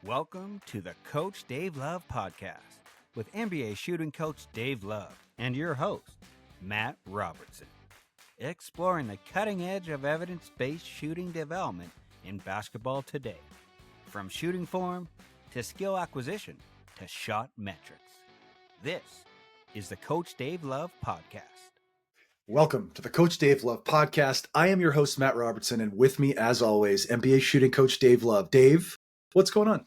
Welcome to the Coach Dave Love podcast with NBA shooting coach Dave Love and your host, Matt Robertson. Exploring the cutting edge of evidence-based shooting development in basketball today. From shooting form to skill acquisition to shot metrics. This is the Coach Dave Love podcast. Welcome to the Coach Dave Love podcast. I am your host, Matt Robertson, and with me, as always, NBA shooting coach Dave Love. Dave, what's going on?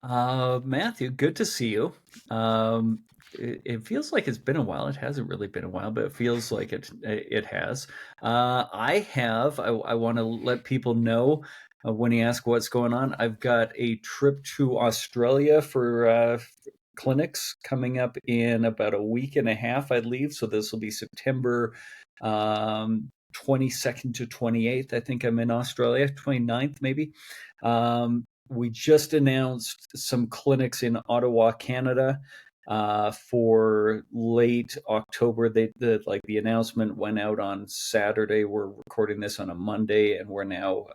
Matthew, good to see you. It feels like it's been a while. It hasn't really been a while, but it feels like it has. I want to let people know when you ask what's going on. I've got a trip to Australia for clinics coming up in about a week and a half. I leave, so this will be September 22nd to 28th. I think I'm in Australia, 29th maybe. We just announced some clinics in Ottawa, Canada, for late October. The announcement went out on Saturday. We're recording this on a Monday, and we're now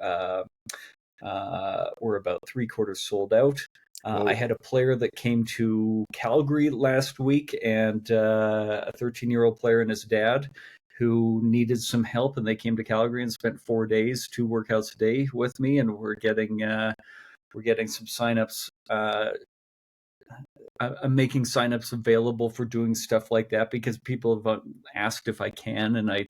we're about 3/4 sold out. I had a player that came to Calgary last week, and a 13-year-old player and his dad who needed some help, and they came to Calgary and spent 4 days, 2 workouts a day with me, and we're getting some signups. I'm making signups available for doing stuff like that because people have asked if I can, and I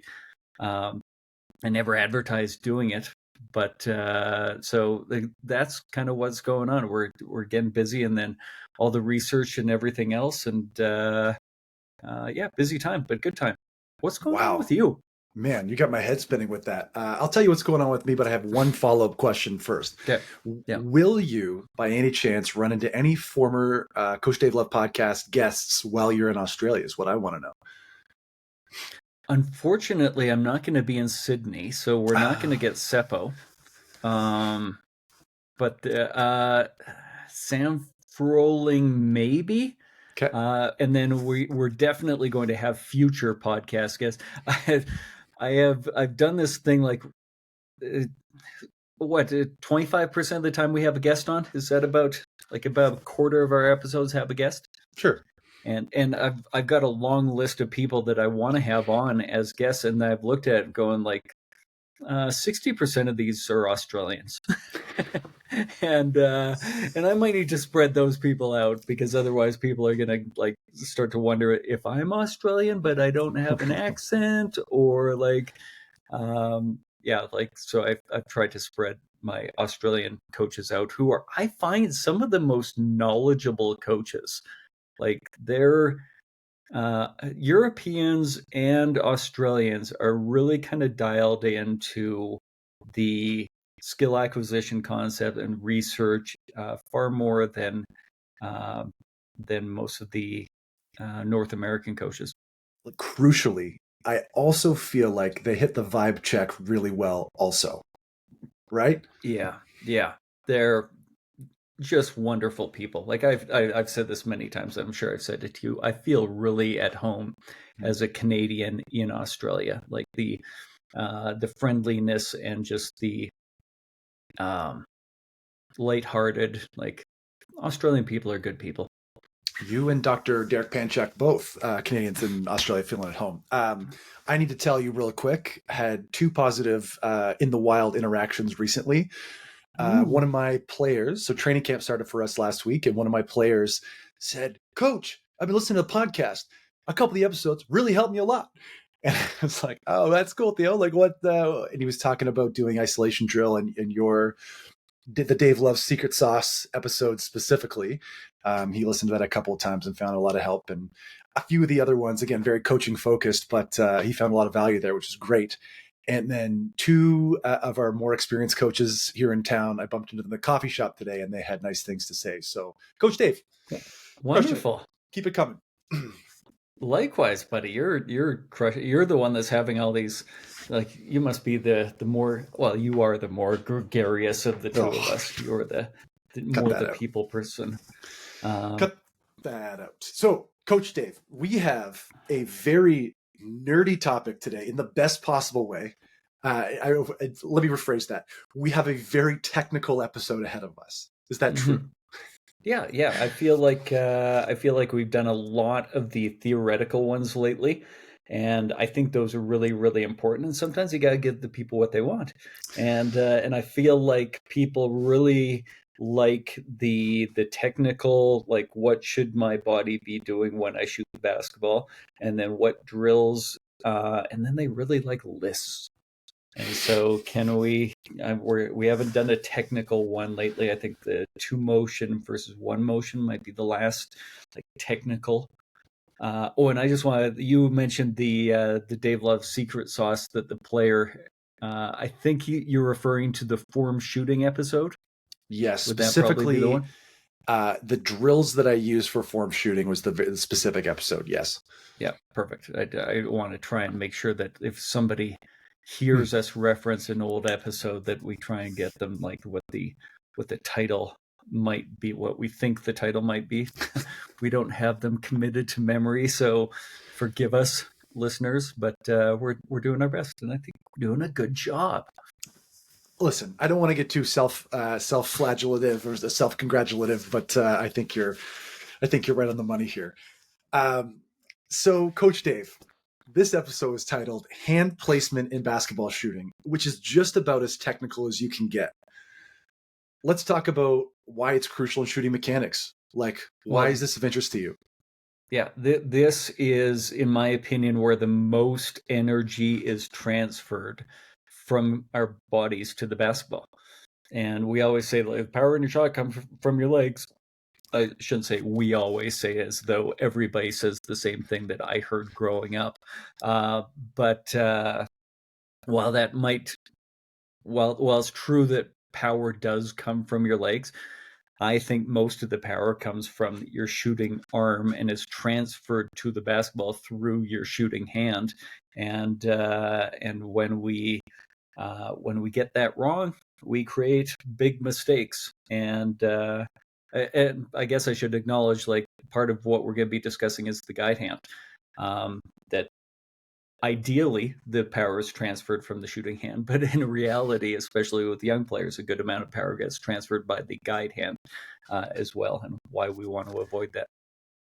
never advertised doing it. But so that's kind of what's going on. We're getting busy, and then all the research and everything else, and busy time, but good time. What's going on with you? Man, you got my head spinning with that. I'll tell you what's going on with me, but I have one follow-up question first. Okay. Yeah. Will you, by any chance, run into any former Coach Dave Love podcast guests while you're in Australia is what I want to know. Unfortunately, I'm not going to be in Sydney, so we're not going to get Seppo. But Sam Froling, maybe. Okay. And then we're definitely going to have future podcast guests. I've done this thing like 25% of the time we have a guest on? Is that about a quarter of our episodes have a guest? Sure. And I've got a long list of people that I want to have on as guests, and I've looked at it going 60% of these are Australians. and I might need to spread those people out because otherwise people are going to start to wonder if I'm Australian but I don't have an accent, or so I've tried to spread my Australian coaches out, who are, I find, some of the most knowledgeable coaches. They're Europeans and Australians are really kind of dialed into the skill acquisition concept and research far more than most of the North American coaches. Crucially, I also feel like they hit the vibe check really well also, right? Yeah. They're just wonderful people. I've said this many times. I'm sure I've said it to you. I feel really at home as a Canadian in Australia. The friendliness and just the lighthearted. Australian people are good people. You and Dr. Derek Panchak, both Canadians in Australia, feeling at home. I need to tell you real quick, had 2 positive in the wild interactions recently. One of my players, so training camp started for us last week, and one of my players said, "Coach, I've been listening to the podcast. A couple of the episodes really helped me a lot." And I was like, "Oh, that's cool, Theo. What?" And he was talking about doing isolation drill and the Dave Love Secret Sauce episode specifically. He listened to that a couple of times and found a lot of help. And a few of the other ones, again, very coaching focused, but he found a lot of value there, which is great. And then 2 of our more experienced coaches here in town, I bumped into them in the coffee shop today, and they had nice things to say. So, Coach Dave, wonderful. Keep it coming. Likewise, buddy. You're crushing. You're the one that's having all these. You must be the more. Well, you are the more gregarious of the 2 of us. You're the more the people person. Cut that out. So, Coach Dave, we have a very nerdy topic today in the best possible way. Let me rephrase that. We have a very technical episode ahead of us. Is that true? Yeah. I feel like we've done a lot of the theoretical ones lately, and I think those are really, really important. And sometimes you got to give the people what they want, and I feel like people really like the technical, like what should my body be doing when I shoot the basketball, and then what drills, and then they really like lists. And so, can we haven't done a technical one lately. I think the 2 motion versus 1 motion might be the last like technical. And I just wanted, you mentioned the Dave Love secret sauce that the player. I think you're referring to the form shooting episode. Yes, Would that probably be the specifically, one? the drills that I use for form shooting was the specific episode. Yes. Yeah, perfect. I want to try and make sure that if somebody Hmm. hears us reference an old episode, that we try and get them like what the title might be, what we think the title might be. We don't have them committed to memory, so forgive us, listeners. But we're doing our best, and I think we're doing a good job. Listen, I don't want to get too self-flagellative or self-congratulative, but I think you're right on the money here. So, Coach Dave, this episode is titled "Hand Placement in Basketball Shooting," which is just about as technical as you can get. Let's talk about why it's crucial in shooting mechanics. Like, why is this of interest to you? Yeah, this is, in my opinion, where the most energy is transferred from our bodies to the basketball. And we always say, like, power in your shot comes from your legs. I shouldn't say we always say, as though everybody says the same thing that I heard growing up. But while that might, while it's true that power does come from your legs, I think most of the power comes from your shooting arm and is transferred to the basketball through your shooting hand. And when we get that wrong, we create big mistakes. And I guess I should acknowledge, like, part of what we're going to be discussing is the guide hand. That ideally the power is transferred from the shooting hand, but in reality, especially with young players, a good amount of power gets transferred by the guide hand as well, and why we want to avoid that.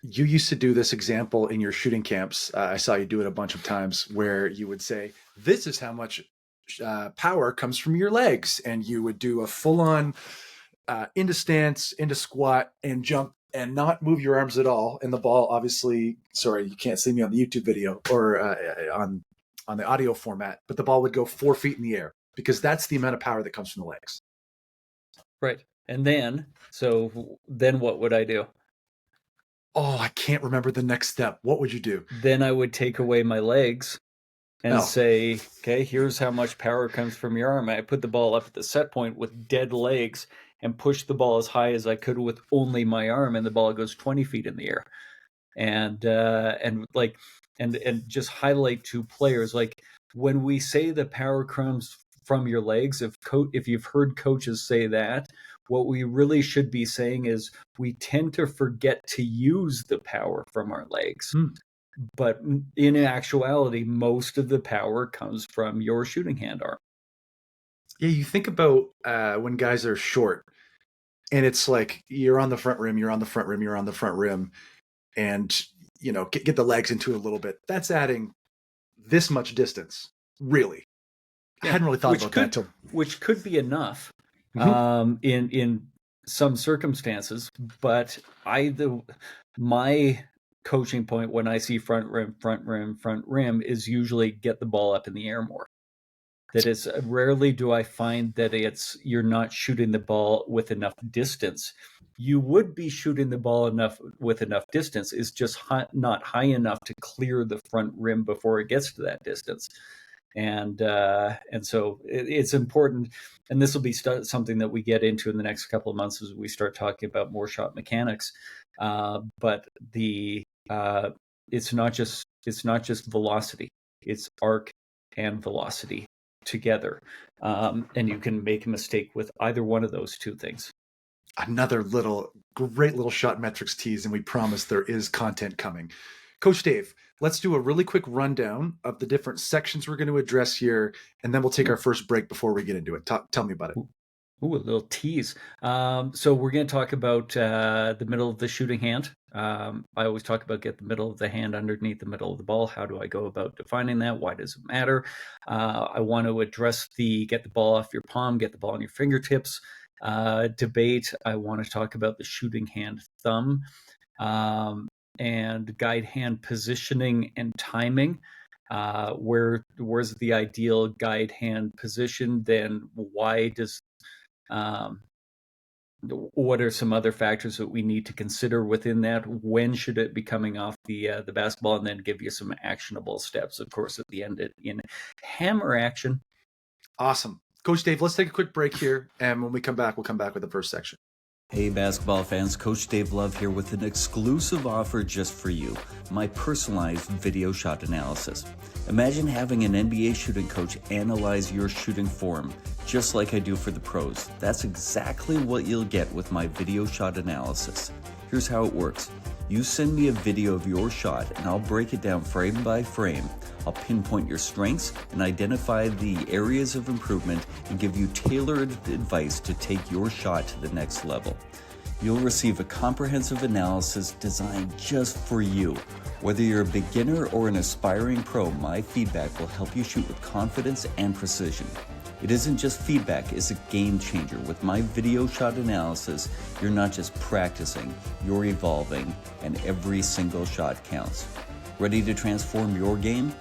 You used to do this example in your shooting camps. I saw you do it a bunch of times where you would say, "This is how much power comes from your legs," and you would do a full-on into stance, into squat, and jump, and not move your arms at all. And the ball, obviously, sorry, you can't see me on the YouTube video or on the audio format, but the ball would go 4 feet in the air because that's the amount of power that comes from the legs. Right. And then what would I do? Oh, I can't remember the next step. What would you do? Then I would take away my legs and say, okay, here's how much power comes from your arm. I put the ball up at the set point with dead legs and push the ball as high as I could with only my arm, and the ball goes 20 feet in the air. And just highlight to players, like, when we say the power comes from your legs, if you've heard coaches say that, what we really should be saying is we tend to forget to use the power from our legs. But in actuality, most of the power comes from your shooting hand arm. Yeah, you think about when guys are short, and it's like you're on the front rim, you're on the front rim, you're on the front rim, and get the legs into it a little bit. That's adding this much distance, really. I hadn't really thought about that. Which could be enough in some circumstances, but my coaching point when I see front rim is usually get the ball up in the air more. That is, rarely do I find that you're not shooting the ball with enough distance. You would be shooting the ball with enough distance, is just not high enough to clear the front rim before it gets to that distance. And so it's important, and this will be something that we get into in the next couple of months as we start talking about more shot mechanics. But it's not just velocity; it's arc and velocity together, and you can make a mistake with either one of those two things. Another great little shot metrics tease, and we promise there is content coming. Coach Dave, let's do a really quick rundown of the different sections we're going to address here, and then we'll take our first break before we get into it. Tell me about it. Ooh, a little tease. So we're going to talk about the middle of the shooting hand. I always talk about get the middle of the hand underneath the middle of the ball. How do I go about defining that? Why does it matter? I want to address the get the ball off your palm, get the ball on your fingertips debate. I want to talk about the shooting hand thumb and guide hand positioning and timing. Where's the ideal guide hand position? Then why does what are some other factors that we need to consider within that? When should it be coming off the basketball? And then give you some actionable steps, of course, at the end in hammer action. Awesome. Coach Dave, let's take a quick break here. And when we come back, we'll come back with the first section. Hey basketball fans, Coach Dave Love here with an exclusive offer just for you, my personalized video shot analysis. Imagine having an NBA shooting coach analyze your shooting form, just like I do for the pros. That's exactly what you'll get with my video shot analysis. Here's how it works. You send me a video of your shot and I'll break it down frame by frame. I'll pinpoint your strengths and identify the areas of improvement and give you tailored advice to take your shot to the next level. You'll receive a comprehensive analysis designed just for you. Whether you're a beginner or an aspiring pro, my feedback will help you shoot with confidence and precision. It isn't just feedback, it's a game changer. With my video shot analysis, you're not just practicing, you're evolving, and every single shot counts. Ready to transform your game?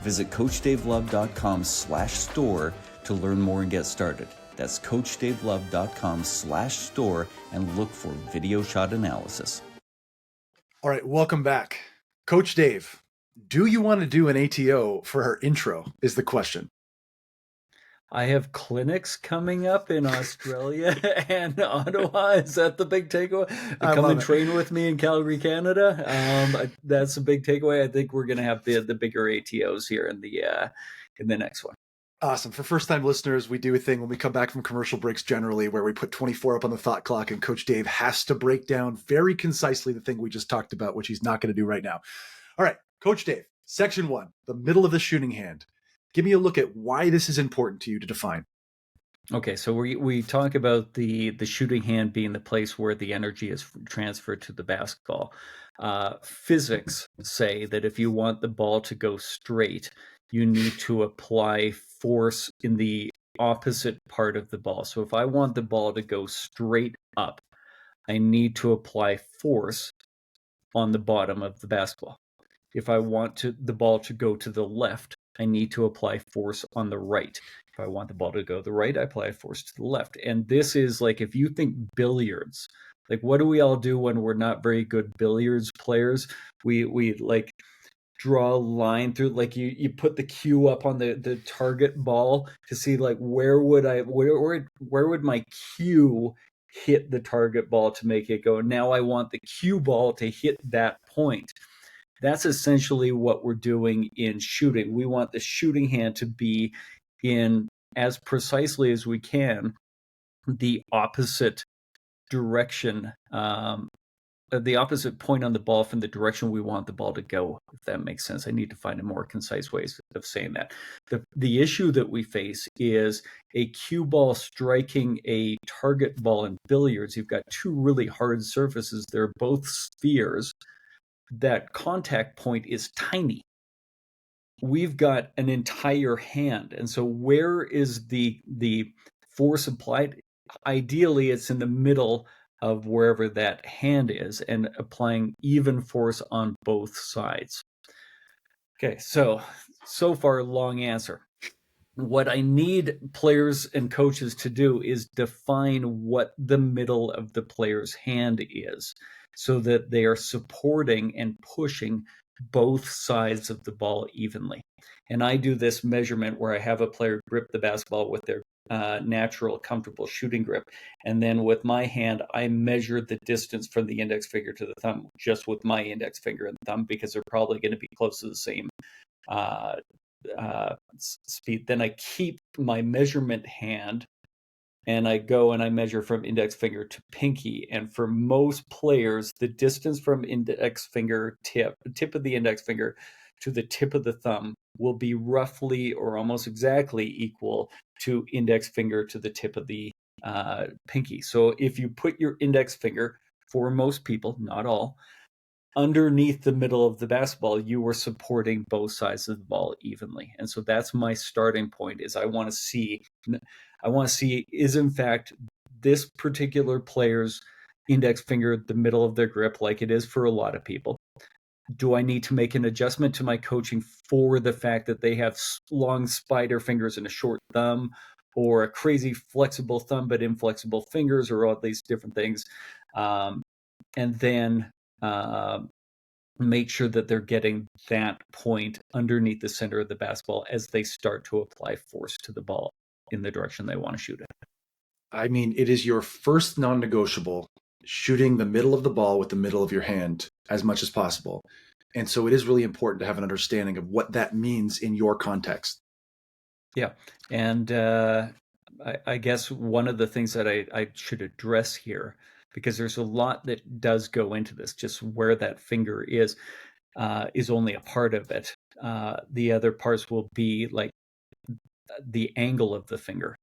Visit CoachDaveLove.com/store to learn more and get started. That's CoachDaveLove.com/store and look for video shot analysis. All right, welcome back. Coach Dave, do you want to do an ATO for her intro is the question. I have clinics coming up in Australia and Ottawa. Is that the big takeaway? Come and train with me in Calgary, Canada. That's a big takeaway. I think we're going to have the bigger ATOs here in the next one. Awesome. For first-time listeners, we do a thing when we come back from commercial breaks generally where we put 24 up on the thought clock and Coach Dave has to break down very concisely the thing we just talked about, which he's not going to do right now. All right, Coach Dave, section 1, the middle of the shooting hand. Give me a look at why this is important to you to define. Okay, so we talk about the shooting hand being the place where the energy is transferred to the basketball. Physics say that if you want the ball to go straight, you need to apply force in the opposite part of the ball. So if I want the ball to go straight up, I need to apply force on the bottom of the basketball. If I want the ball to go to the left, I need to apply force on the right. If I want the ball to go to the right, I apply force to the left. And this is like, if you think billiards, like what do we all do when we're not very good billiards players? We like draw a line through, like you put the cue up on the target ball to see like where would my cue hit the target ball to make it go. Now I want the cue ball to hit that point. That's essentially what we're doing in shooting. We want the shooting hand to be in, as precisely as we can, the opposite direction, the opposite point on the ball from the direction we want the ball to go, if that makes sense. I need to find a more concise way of saying that. The issue that we face is a cue ball striking a target ball in billiards. You've got two really hard surfaces. They're both spheres. That contact point is tiny. We've got an entire hand. And so where is the force applied? Ideally, it's in the middle of wherever that hand is and applying even force on both sides. Okay, so far, long answer. What I need players and coaches to do is define what the middle of the player's hand is, so that they are supporting and pushing both sides of the ball evenly. And I do this measurement where I have a player grip the basketball with their natural, comfortable shooting grip. And then with my hand, I measure the distance from the index finger to the thumb, just with my index finger and thumb, because they're probably going to be close to the same speed. Then I keep my measurement hand and I go and I measure from index finger to pinky. And for most players, the distance from index finger tip of the index finger to the tip of the thumb will be roughly or almost exactly equal to index finger to the tip of the pinky. So if you put your index finger, for most people, not all, underneath the middle of the basketball, you are supporting both sides of the ball evenly. And so that's my starting point. Is I want to see is in fact this particular player's index finger the middle of their grip, like it is for a lot of people. Do I need to make an adjustment to my coaching for the fact that they have long spider fingers and a short thumb, or a crazy flexible thumb but inflexible fingers, or all these different things? And then make sure that they're getting that point underneath the center of the basketball as they start to apply force to the ball in the direction they want to shoot it. I mean, it is your first non-negotiable, shooting the middle of the ball with the middle of your hand as much as possible. And so it is really important to have an understanding of what that means in your context. Yeah. And I guess one of the things that I should address here, because there's a lot that does go into this, just where that finger is only a part of it. The other parts will be like the angle of the finger.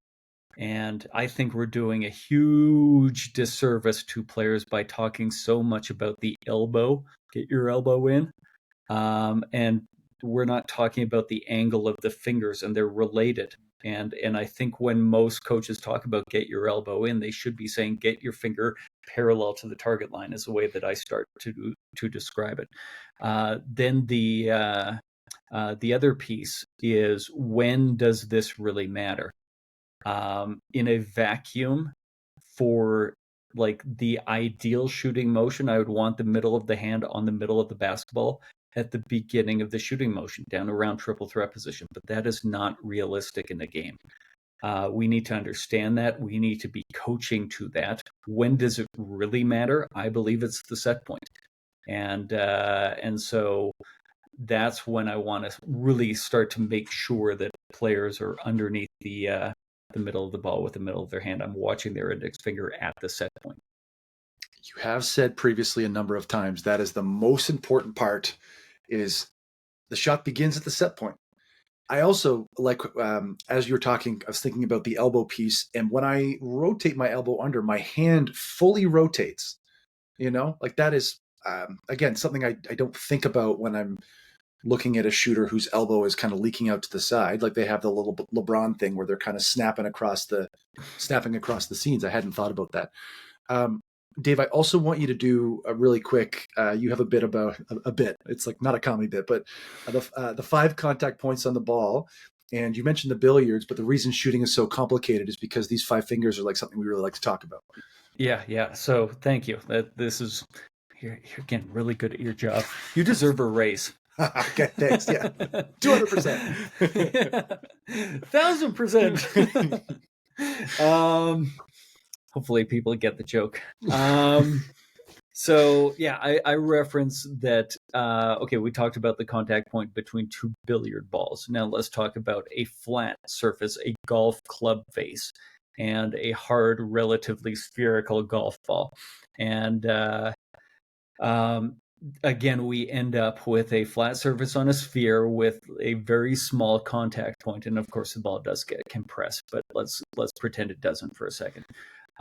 And I think we're doing a huge disservice to players by talking so much about the elbow, get your elbow in. And we're not talking about the angle of the fingers, and they're related. And I think when most coaches talk about get your elbow in, they should be saying get your finger parallel to the target line, is the way that I start to describe it. Then the other piece is, when does this really matter? In a vacuum, for like the ideal shooting motion, I would want the middle of the hand on the middle of the basketball at the beginning of the shooting motion, down around triple threat position. But that is not realistic in the game. We need to understand that. We need to be coaching to that. When does it really matter? I believe it's the set point. And so that's when I want to really start to make sure that players are underneath the middle of the ball with the middle of their hand. I'm watching their index finger at the set point. You have said previously a number of times that is the most important part, is the shot begins at the set point. I also like, as you're talking, I was thinking about the elbow piece. And when I rotate my elbow under, my hand fully rotates, like that is, again, something I don't think about when I'm looking at a shooter whose elbow is kind of leaking out to the side. Like they have the little LeBron thing where they're kind of snapping across the seams. I hadn't thought about that. Dave, I also want you to do a really quick, you have a bit about a bit. It's like not a comedy bit, but the 5 contact points on the ball. And you mentioned the billiards, but the reason shooting is so complicated is because these 5 fingers are like something we really like to talk about. Yeah. So thank you. This is, you're getting really good at your job. You deserve a raise. Okay, thanks. Yeah, 200%, 1000%. Hopefully, people get the joke. So yeah, I reference that. Okay, we talked about the contact point between 2 billiard balls. Now let's talk about a flat surface, a golf club face, and a hard, relatively spherical golf ball. And again, we end up with a flat surface on a sphere with a very small contact point, and of course the ball does get compressed, but let's pretend it doesn't for a second.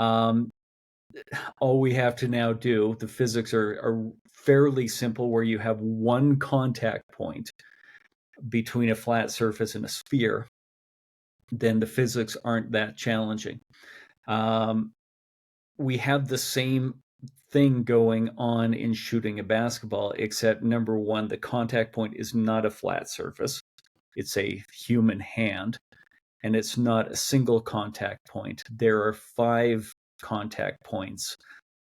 All we have to now do, the physics are fairly simple, where you have one contact point between a flat surface and a sphere. Then the physics aren't that challenging. We have the same thing going on in shooting a basketball, except number one, the contact point is not a flat surface. It's a human hand, and it's not a single contact point. There are 5 contact points,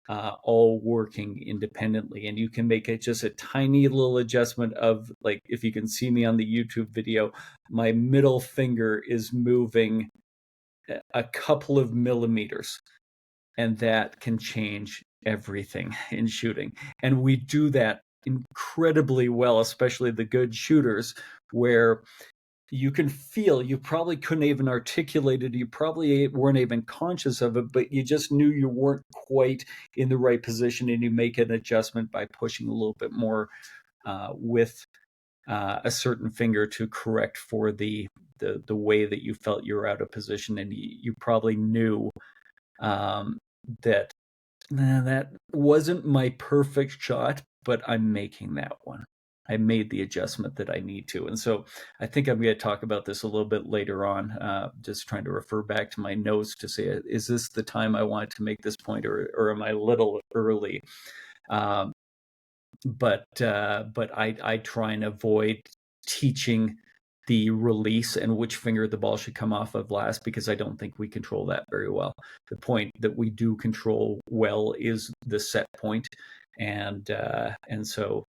all working independently, and you can make it just a tiny little adjustment of, like, if you can see me on the YouTube video, my middle finger is moving a couple of millimeters, and that can change everything in shooting. And we do that incredibly well, especially the good shooters, where you can feel, you probably couldn't even articulate it, you probably weren't even conscious of it, but you just knew you weren't quite in the right position, and you make an adjustment by pushing a little bit more with a certain finger to correct for the way that you felt you were out of position. And you probably knew that that wasn't my perfect shot, but I'm making that one. I made the adjustment that I need to. And so I think I'm going to talk about this a little bit later on, just trying to refer back to my notes to say, is this the time I wanted to make this point, or am I a little early? But I try and avoid teaching the release and which finger the ball should come off of last, because I don't think we control that very well. The point that we do control well is the set point. And so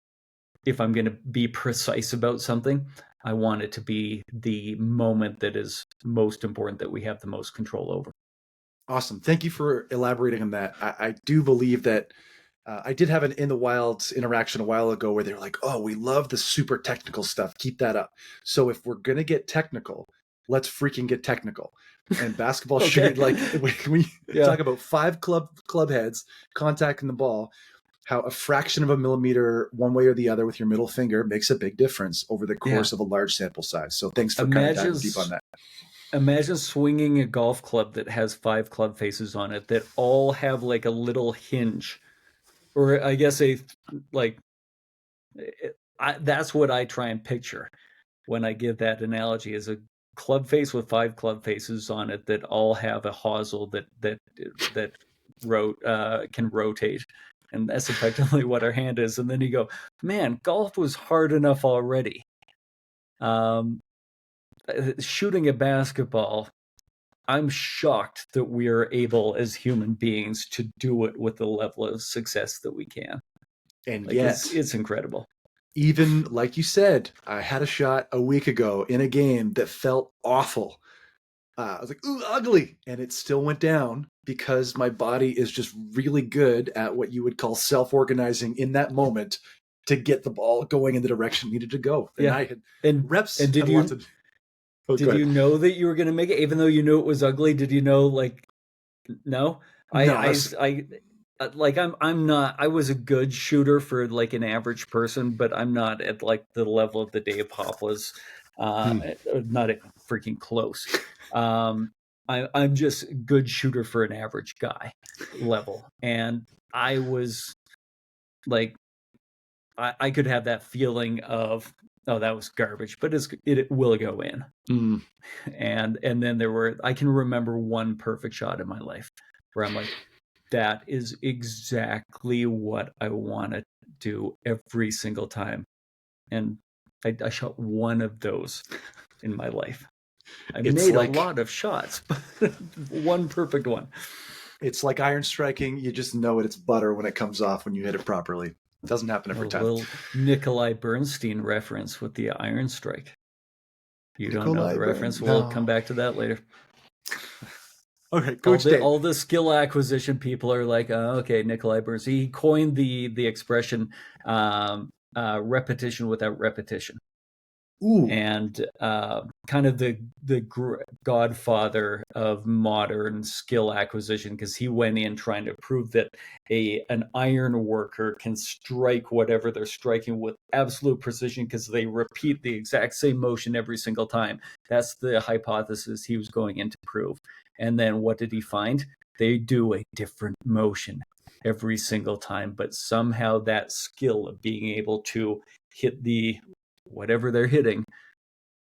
if I'm going to be precise about something, I want it to be the moment that is most important, that we have the most control over. Awesome. Thank you for elaborating on that. I do believe that I did have an In the Wilds interaction a while ago where they were like, oh, we love the super technical stuff. Keep that up. So if we're going to get technical, let's freaking get technical. And basketball shooting, like we talk about 5 club heads contacting the ball, how a fraction of a millimeter one way or the other with your middle finger makes a big difference over the course of a large sample size. So thanks for kind of diving deep on that. Imagine swinging a golf club that has 5 club faces on it that all have like a little hinge, or I guess that's what I try and picture when I give that analogy, is a club face with 5 club faces on it that all have a hosel that can rotate. And that's effectively what our hand is. And then you go, man, golf was hard enough already. Shooting a basketball, I'm shocked that we are able as human beings to do it with the level of success that we can. And like, yes, it's incredible. Even like you said, I had a shot a week ago in a game that felt awful. I was like, ooh, ugly. And it still went down because my body is just really good at what you would call self-organizing in that moment to get the ball going in the direction it needed to go. And I had reps. And did you know that you were going to make it, even though you knew it was ugly? Did you know, like, no? I'm not, I was a good shooter for like an average person, but I'm not at like the level of the Dave Hopplas, not freaking close. I'm just a good shooter for an average guy level. And I was like, I could have that feeling of, oh, that was garbage, but it will go in. And then I can remember one perfect shot in my life where I'm like, that is exactly what I want to do every single time. And I shot one of those in my life. I made a lot of shots, but one perfect one. It's like iron striking. You just know it's butter when it comes off when you hit it properly. It doesn't happen every time. A little Nikolai Bernstein reference with the iron strike. You don't know the reference? We'll come back to that later. Okay, Coach Dave. All the skill acquisition people are like, oh, okay, Nikolai Bernstein. He coined the expression repetition without repetition. Ooh. And kind of the godfather of modern skill acquisition, because he went in trying to prove that an iron worker can strike whatever they're striking with absolute precision because they repeat the exact same motion every single time. That's the hypothesis he was going in to prove. And then what did he find? They do a different motion every single time, but somehow that skill of being able to hit the whatever they're hitting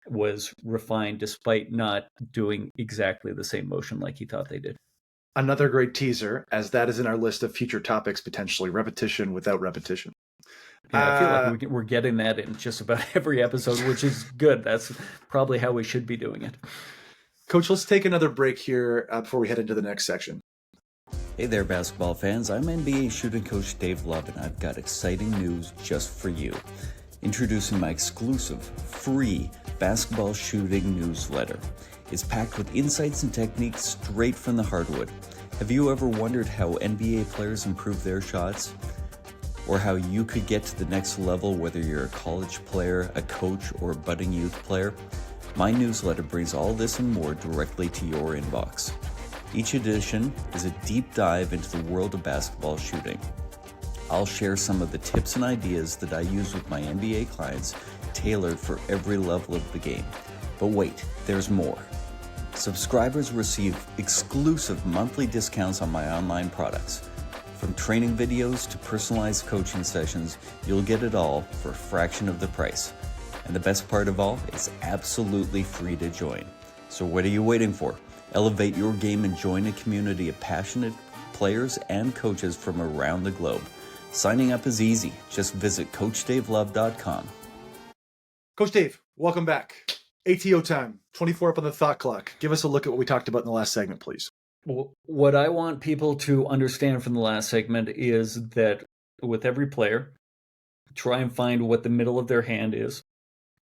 was refined despite not doing exactly the same motion like he thought they did. Another great teaser, as that is in our list of future topics, potentially repetition without repetition. Yeah, I feel like we're getting that in just about every episode, which is good. That's probably how we should be doing it. Coach, let's take another break here before we head into the next section. Hey there, basketball fans. I'm NBA shooting coach Dave Love, and I've got exciting news just for you. Introducing my exclusive, free basketball shooting newsletter. It's packed with insights and techniques straight from the hardwood. Have you ever wondered how NBA players improve their shots? Or how you could get to the next level, whether you're a college player, a coach, or a budding youth player? My newsletter brings all this and more directly to your inbox. Each edition is a deep dive into the world of basketball shooting. I'll share some of the tips and ideas that I use with my NBA clients, tailored for every level of the game. But wait, there's more. Subscribers receive exclusive monthly discounts on my online products. From training videos to personalized coaching sessions, you'll get it all for a fraction of the price. And the best part of all, it's absolutely free to join. So what are you waiting for? Elevate your game and join a community of passionate players and coaches from around the globe. Signing up is easy. Just visit CoachDaveLove.com. Coach Dave, welcome back. ATO time, 24 up on the thought clock. Give us a look at what we talked about in the last segment, please. Well, what I want people to understand from the last segment is that with every player, try and find what the middle of their hand is.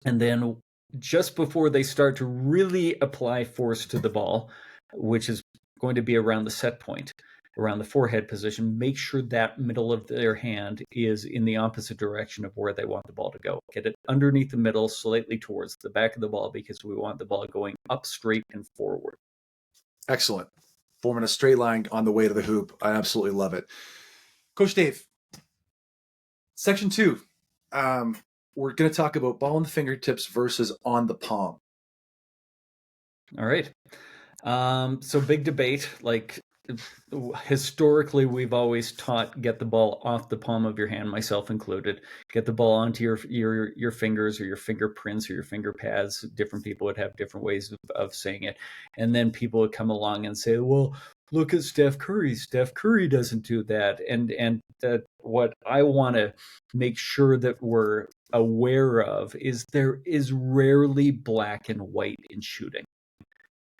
And then just before they start to really apply force to the ball, which is going to be around the set point, around the forehead position, make sure that middle of their hand is in the opposite direction of where they want the ball to go. Get it underneath the middle, slightly towards the back of the ball, because we want the ball going up, straight, and forward. Excellent. Forming a straight line on the way to the hoop. I absolutely love it. Coach Dave, section 2. We're going to talk about ball on the fingertips versus on the palm. All right. So big debate. Like historically, we've always taught get the ball off the palm of your hand, myself included. Get the ball onto your fingers or your fingerprints or your finger pads. Different people would have different ways of saying it. And then people would come along and say, well, look at Steph Curry. Steph Curry doesn't do that. And what I want to make sure that we're aware of is there is rarely black and white in shooting.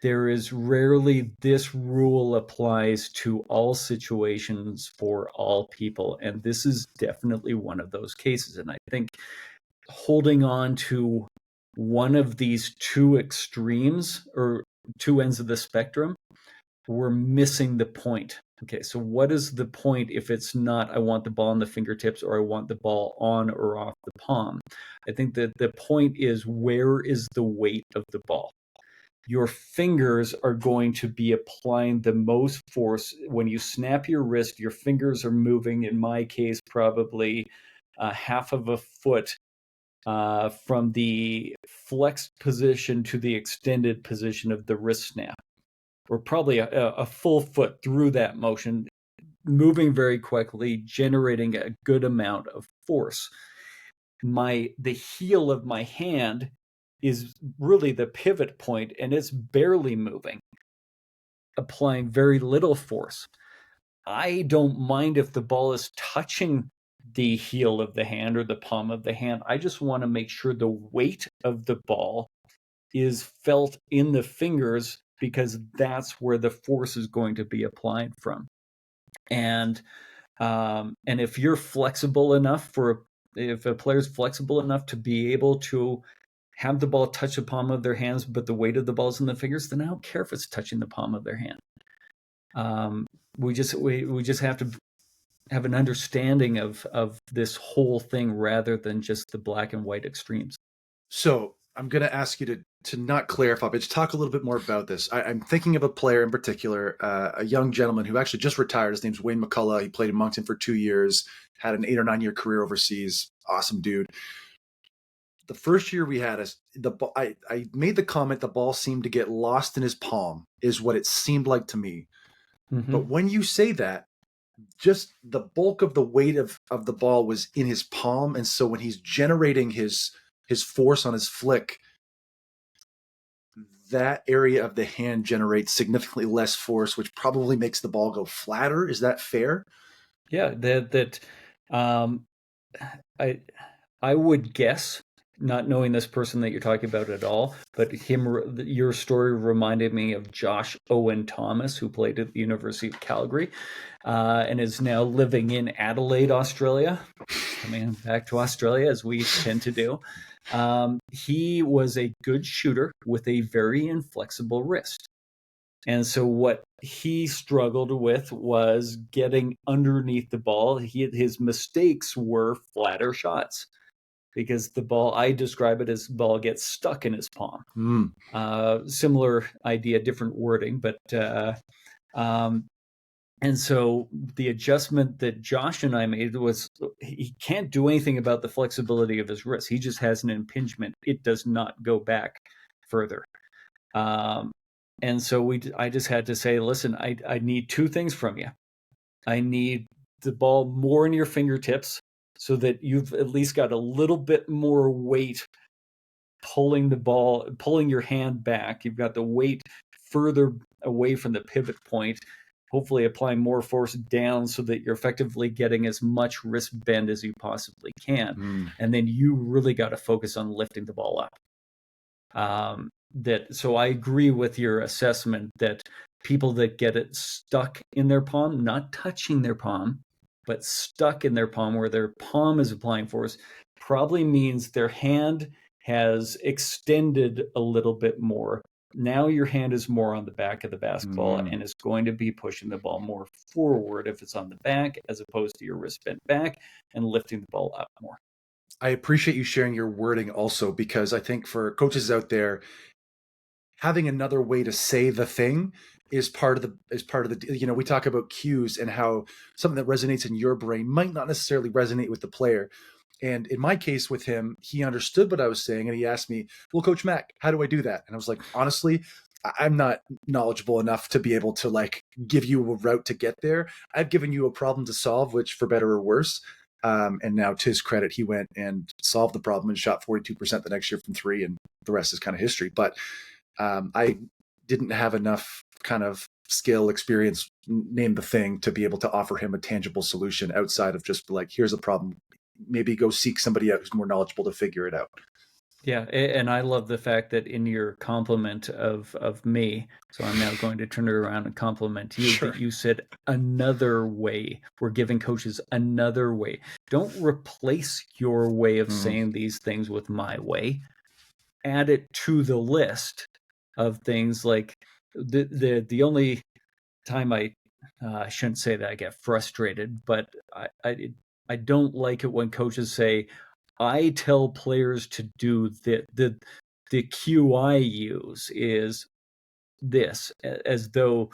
There is rarely this rule applies to all situations for all people. And this is definitely one of those cases. And I think holding on to one of these two extremes or two ends of the spectrum, we're missing the point. Okay, so what is the point if it's not I want the ball on the fingertips or I want the ball on or off the palm? I think that the point is, where is the weight of the ball? Your fingers are going to be applying the most force. When you snap your wrist, your fingers are moving, in my case, probably half of a foot from the flexed position to the extended position of the wrist snap, or probably a full foot through that motion, moving very quickly, generating a good amount of force. The heel of my hand is really the pivot point, and it's barely moving, applying very little force. I don't mind if the ball is touching the heel of the hand or the palm of the hand. I just want to make sure the weight of the ball is felt in the fingers, because that's where the force is going to be applied from. And if you're flexible enough if a player's flexible enough to be able to have the ball touch the palm of their hands, but the weight of the ball's in the fingers, then I don't care if it's touching the palm of their hand. We just have to have an understanding of this whole thing rather than just the black and white extremes. So I'm going to ask you to not clarify, but just talk a little bit more about this. I'm thinking of a player in particular, a young gentleman who actually just retired. His name's Wayne McCullough. He played in Moncton for 2 years, had an 8 or 9 year career overseas. Awesome dude. The first year we had I made the comment the ball seemed to get lost in his palm, is what it seemed like to me. Mm-hmm. But when you say that, just the bulk of the weight of the ball was in his palm. And so when he's generating his force on his flick, that area of the hand generates significantly less force, which probably makes the ball go flatter. Is that fair? Yeah, I would guess, not knowing this person that you're talking about at all, but your story reminded me of Josh Owen Thomas, who played at the University of Calgary and is now living in Adelaide, Australia, coming back to Australia as we tend to do. He was a good shooter with a very inflexible wrist. And so what he struggled with was getting underneath the ball. His mistakes were flatter shots, because the ball, I describe it as the ball gets stuck in his palm. Similar idea, different wording, but and so the adjustment that Josh and I made was he can't do anything about the flexibility of his wrist. He just has an impingement. It does not go back further. And so I just had to say, listen, I need two things from you. I need the ball more in your fingertips so that you've at least got a little bit more weight pulling the ball, pulling your hand back. You've got the weight further away from the pivot point, hopefully applying more force down so that you're effectively getting as much wrist bend as you possibly can. And then you really got to focus on lifting the ball up. So I agree with your assessment that people that get it stuck in their palm, not touching their palm, but stuck in their palm where their palm is applying force, probably means their hand has extended a little bit more. Now your hand is more on the back of the basketball and is going to be pushing the ball more forward if it's on the back, as opposed to your wrist bent back and lifting the ball up more. I appreciate you sharing your wording also, because I think for coaches out there, having another way to say the thing is part of the, we talk about cues and how something that resonates in your brain might not necessarily resonate with the player. And in my case with him, he understood what I was saying and he asked me, well, Coach Mac, how do I do that? And I was like, honestly, I'm not knowledgeable enough to be able to like give you a route to get there. I've given you a problem to solve, which for better or worse. And now to his credit, he went and solved the problem and shot 42% the next year from three, and the rest is kind of history. But I didn't have enough kind of skill, experience, name the thing, to be able to offer him a tangible solution outside of just like, here's a problem. Maybe go seek somebody out who's more knowledgeable to figure it out. Yeah, and I love the fact that in your compliment of me, so I'm now going to turn it around and compliment you, Sure. that you said another way. We're giving coaches another way. Don't replace your way of saying these things with my way. Add it to the list of things. Like the only time I shouldn't say that I get frustrated, but I don't like it when coaches say, I tell players to do the cue I use is this, as though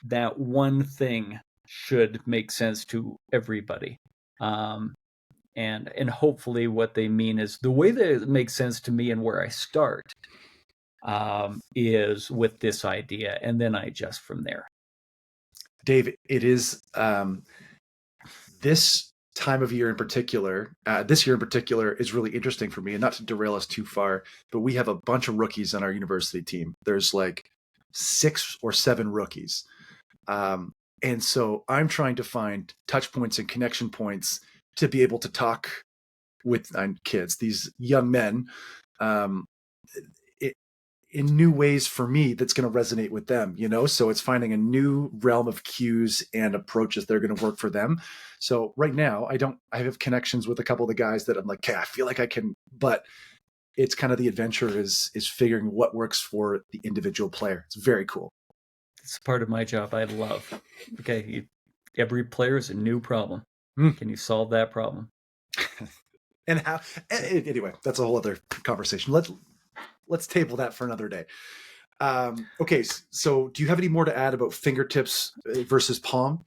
that one thing should make sense to everybody. And hopefully what they mean is the way that it makes sense to me and where I start is with this idea, and then I adjust from there. Dave, it is this time of year in particular, this year in particular is really interesting for me, and not to derail us too far, but we have a bunch of rookies on our university team. There's like 6 or 7 rookies. And so I'm trying to find touch points and connection points to be able to talk with kids, these young men, in new ways for me that's going to resonate with them, so it's finding a new realm of cues and approaches that are going to work for them. So right now I have connections with a couple of the guys that I'm like, okay, I feel like I can, but it's kind of the adventure is figuring what works for the individual player. It's very cool. It's part of my job. I love. Okay. Every player is a new problem. Can you solve that problem? And how, anyway, that's a whole other conversation. Let's table that for another day. Okay, so do you have any more to add about fingertips versus palm?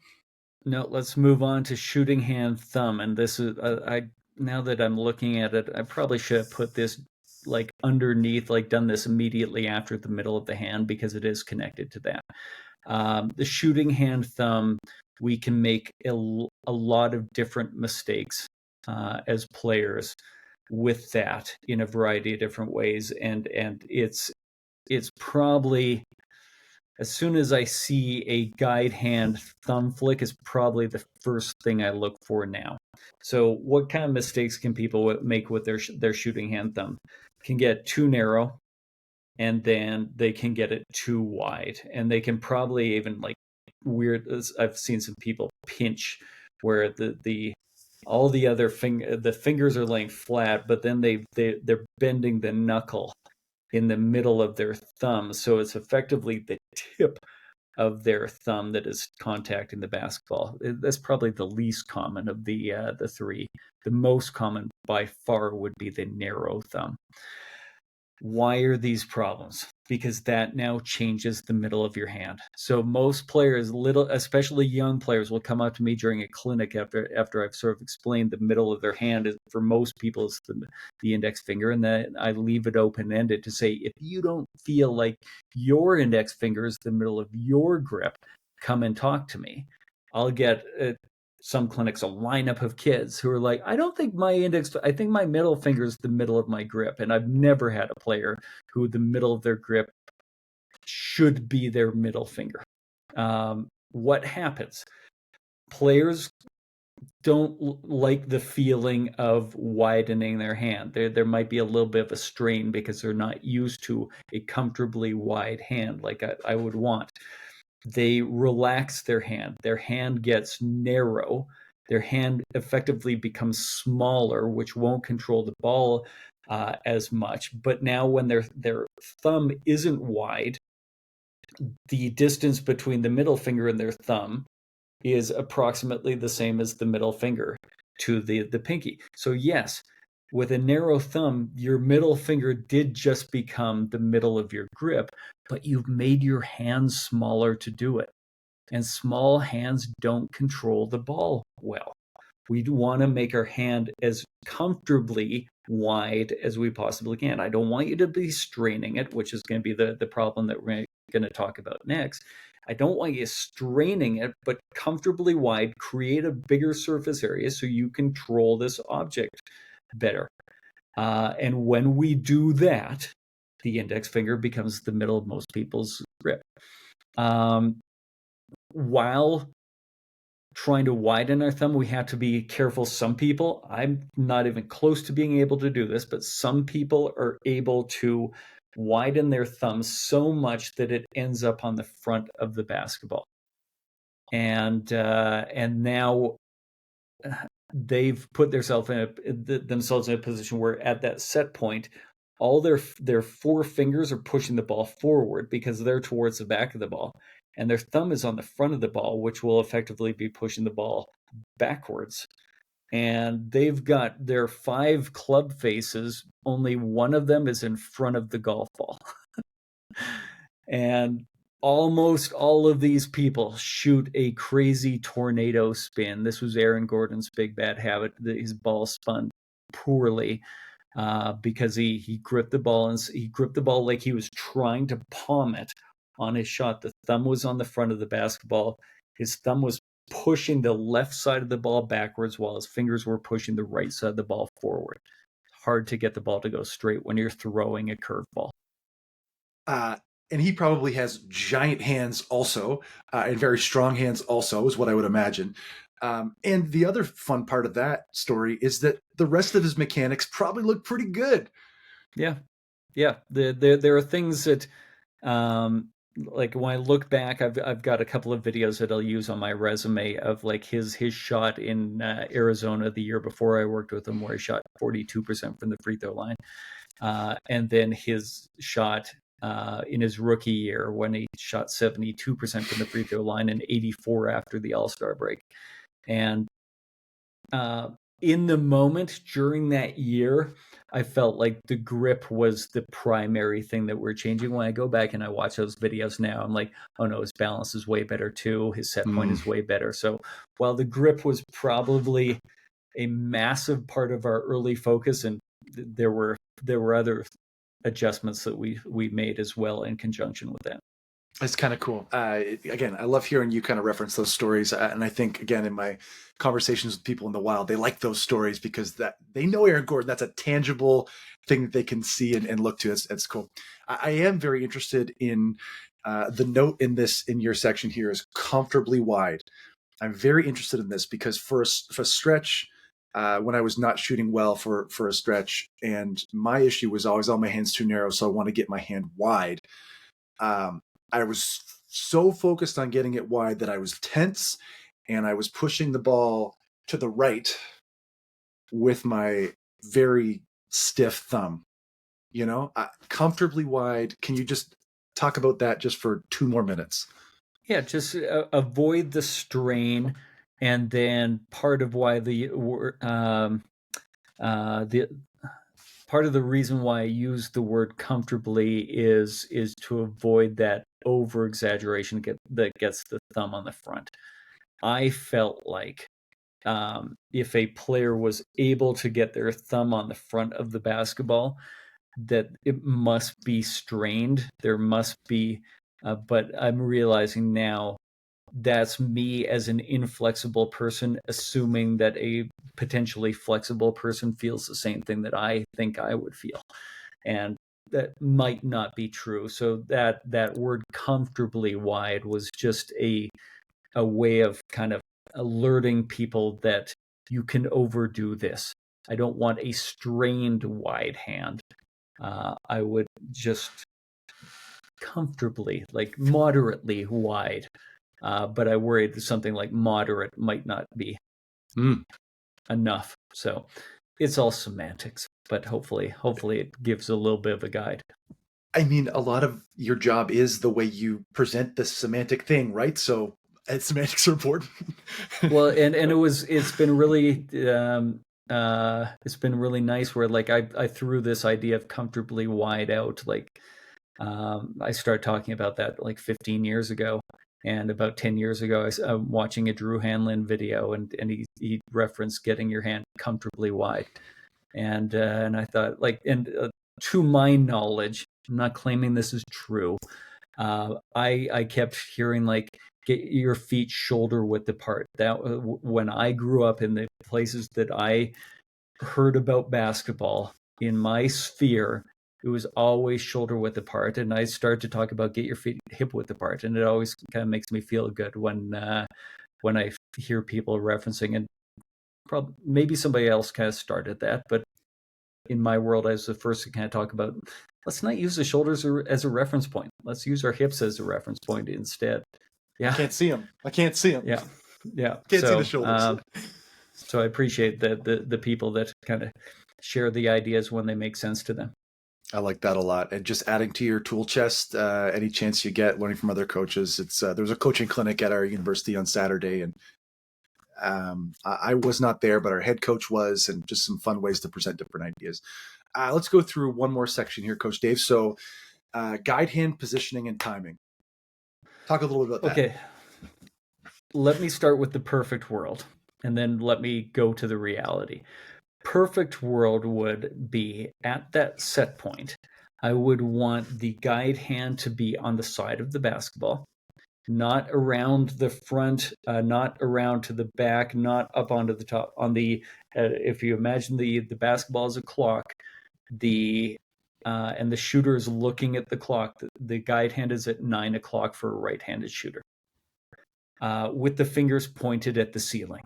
No, let's move on to shooting hand thumb. And this is, now that I'm looking at it, I probably should have put this like underneath, like done this immediately after the middle of the hand, because it is connected to that. The shooting hand thumb, we can make a lot of different mistakes as players with that in a variety of different ways, and it's probably, as soon as I see a guide hand thumb flick, is probably the first thing I look for now. So what kind of mistakes can people make with their shooting hand thumb? Can get too narrow, and then they can get it too wide, and they can probably even like I've seen some people pinch where all the other the fingers are laying flat, but then they're bending the knuckle in the middle of their thumb, so it's effectively the tip of their thumb that is contacting the basketball. That's probably the least common of the three. The most common by far would be the narrow thumb. Why are these problems? Because that now changes the middle of your hand. So most players, especially young players, will come up to me during a clinic after I've sort of explained the middle of their hand is, for most people, is the index finger, and then I leave it open-ended to say, if you don't feel like your index finger is the middle of your grip, come and talk to me. I'll get some clinics, a lineup of kids who are like, I think my middle finger is the middle of my grip. And I've never had a player who the middle of their grip should be their middle finger. What happens? Players don't like the feeling of widening their hand. There might be a little bit of a strain because they're not used to a comfortably wide hand like I would want. They relax their hand. Their hand gets narrow. Their hand effectively becomes smaller, which won't control the ball as much. But now when their thumb isn't wide, the distance between the middle finger and their thumb is approximately the same as the middle finger to the pinky. So yes, with a narrow thumb, your middle finger did just become the middle of your grip, but you've made your hands smaller to do it. And small hands don't control the ball well. We want to make our hand as comfortably wide as we possibly can. I don't want you to be straining it, which is going to be the problem that we're going to talk about next. I don't want you straining it, but comfortably wide, create a bigger surface area so you control this object better. And when we do that, the index finger becomes the middle of most people's grip. While trying to widen our thumb, we have to be careful. Some people, I'm not even close to being able to do this, but some people are able to widen their thumb so much that it ends up on the front of the basketball. And now they've put themselves in a position where at that set point, all their four fingers are pushing the ball forward because they're towards the back of the ball. And their thumb is on the front of the ball, which will effectively be pushing the ball backwards. And they've got their 5 club faces. Only one of them is in front of the golf ball. And almost all of these people shoot a crazy tornado spin. This was Aaron Gordon's big bad habit. His ball spun poorly because he gripped the ball, and he gripped the ball like he was trying to palm it on his shot. The thumb was on the front of the basketball. His thumb was pushing the left side of the ball backwards while his fingers were pushing the right side of the ball forward. Hard to get the ball to go straight when you're throwing a curveball. And he probably has giant hands also, and very strong hands also, is what I would imagine. And the other fun part of that story is that the rest of his mechanics probably look pretty good. Yeah. There are things that, like when I look back, I've got a couple of videos that I'll use on my resume of like his shot in Arizona the year before I worked with him, where he shot 42% from the free throw line, and then his shot in his rookie year when he shot 72% from the free throw line and 84 after the All-Star break. And in the moment during that year, I felt like the grip was the primary thing that we're changing. When I go back and I watch those videos now, I'm like, oh no, his balance is way better too. His set point is way better. So while the grip was probably a massive part of our early focus, and there were other adjustments that we made as well in conjunction with that. It's kind of cool. Again, I love hearing you kind of reference those stories. And I think, again, in my conversations with people in the wild, they like those stories because that they know Aaron Gordon. That's a tangible thing that they can see and look to. It's cool. I am very interested in the note in your section here is comfortably wide. I'm very interested in this because for a stretch, when I was not shooting well for a stretch, and my issue was always, my hand's too narrow, so I want to get my hand wide. I was so focused on getting it wide that I was tense, and I was pushing the ball to the right with my very stiff thumb. Comfortably wide. Can you just talk about that just for 2 more minutes? Yeah, just avoid the strain, and then part of why the part of the reason why I use the word comfortably is to avoid that over exaggeration that gets the thumb on the front. I felt like if a player was able to get their thumb on the front of the basketball, that it must be strained. There must be, but I'm realizing now that's me as an inflexible person assuming that a potentially flexible person feels the same thing that I think I would feel. And that might not be true. So that word comfortably wide was just a way of kind of alerting people that you can overdo this. I don't want a strained wide hand. I would just comfortably, like moderately wide. But I worried that something like moderate might not be enough. So it's all semantics, but hopefully it gives a little bit of a guide. I mean, a lot of your job is the way you present the semantic thing, right? So semantics are important. Well, and it's been really nice where like I threw this idea of comfortably wide out. Like I started talking about that like 15 years ago. And about 10 years ago, I'm watching a Drew Hanlon video, and he referenced getting your hand comfortably wide. And I thought, like, and to my knowledge, I'm not claiming this is true. I kept hearing like, get your feet shoulder width apart. That when I grew up in the places that I heard about basketball in my sphere, it was always shoulder width apart. And I started to talk about get your feet hip width apart, and it always kind of makes me feel good when I hear people referencing, and probably maybe somebody else kind of started that, but in my world, I was the first to kind of talk about, let's not use the shoulders as a reference point. Let's use our hips as a reference point instead. Yeah, I can't see them. Yeah. Can't see the shoulders. So I appreciate the people that kind of share the ideas when they make sense to them. I like that a lot. And just adding to your tool chest, any chance you get learning from other coaches. It's there was a coaching clinic at our university on Saturday, and I was not there, but our head coach was, and just some fun ways to present different ideas. Let's go through one more section here, Coach Dave. So guide hand positioning and timing. Talk a little bit about that. Okay. Let me start with the perfect world, and then let me go to the reality. Perfect world would be at that set point. I would want the guide hand to be on the side of the basketball, not around the front, not around to the back, not up onto the top. On the if you imagine the basketball as a clock, and the shooter is looking at the clock, the guide hand is at 9 o'clock for a right-handed shooter, with the fingers pointed at the ceiling.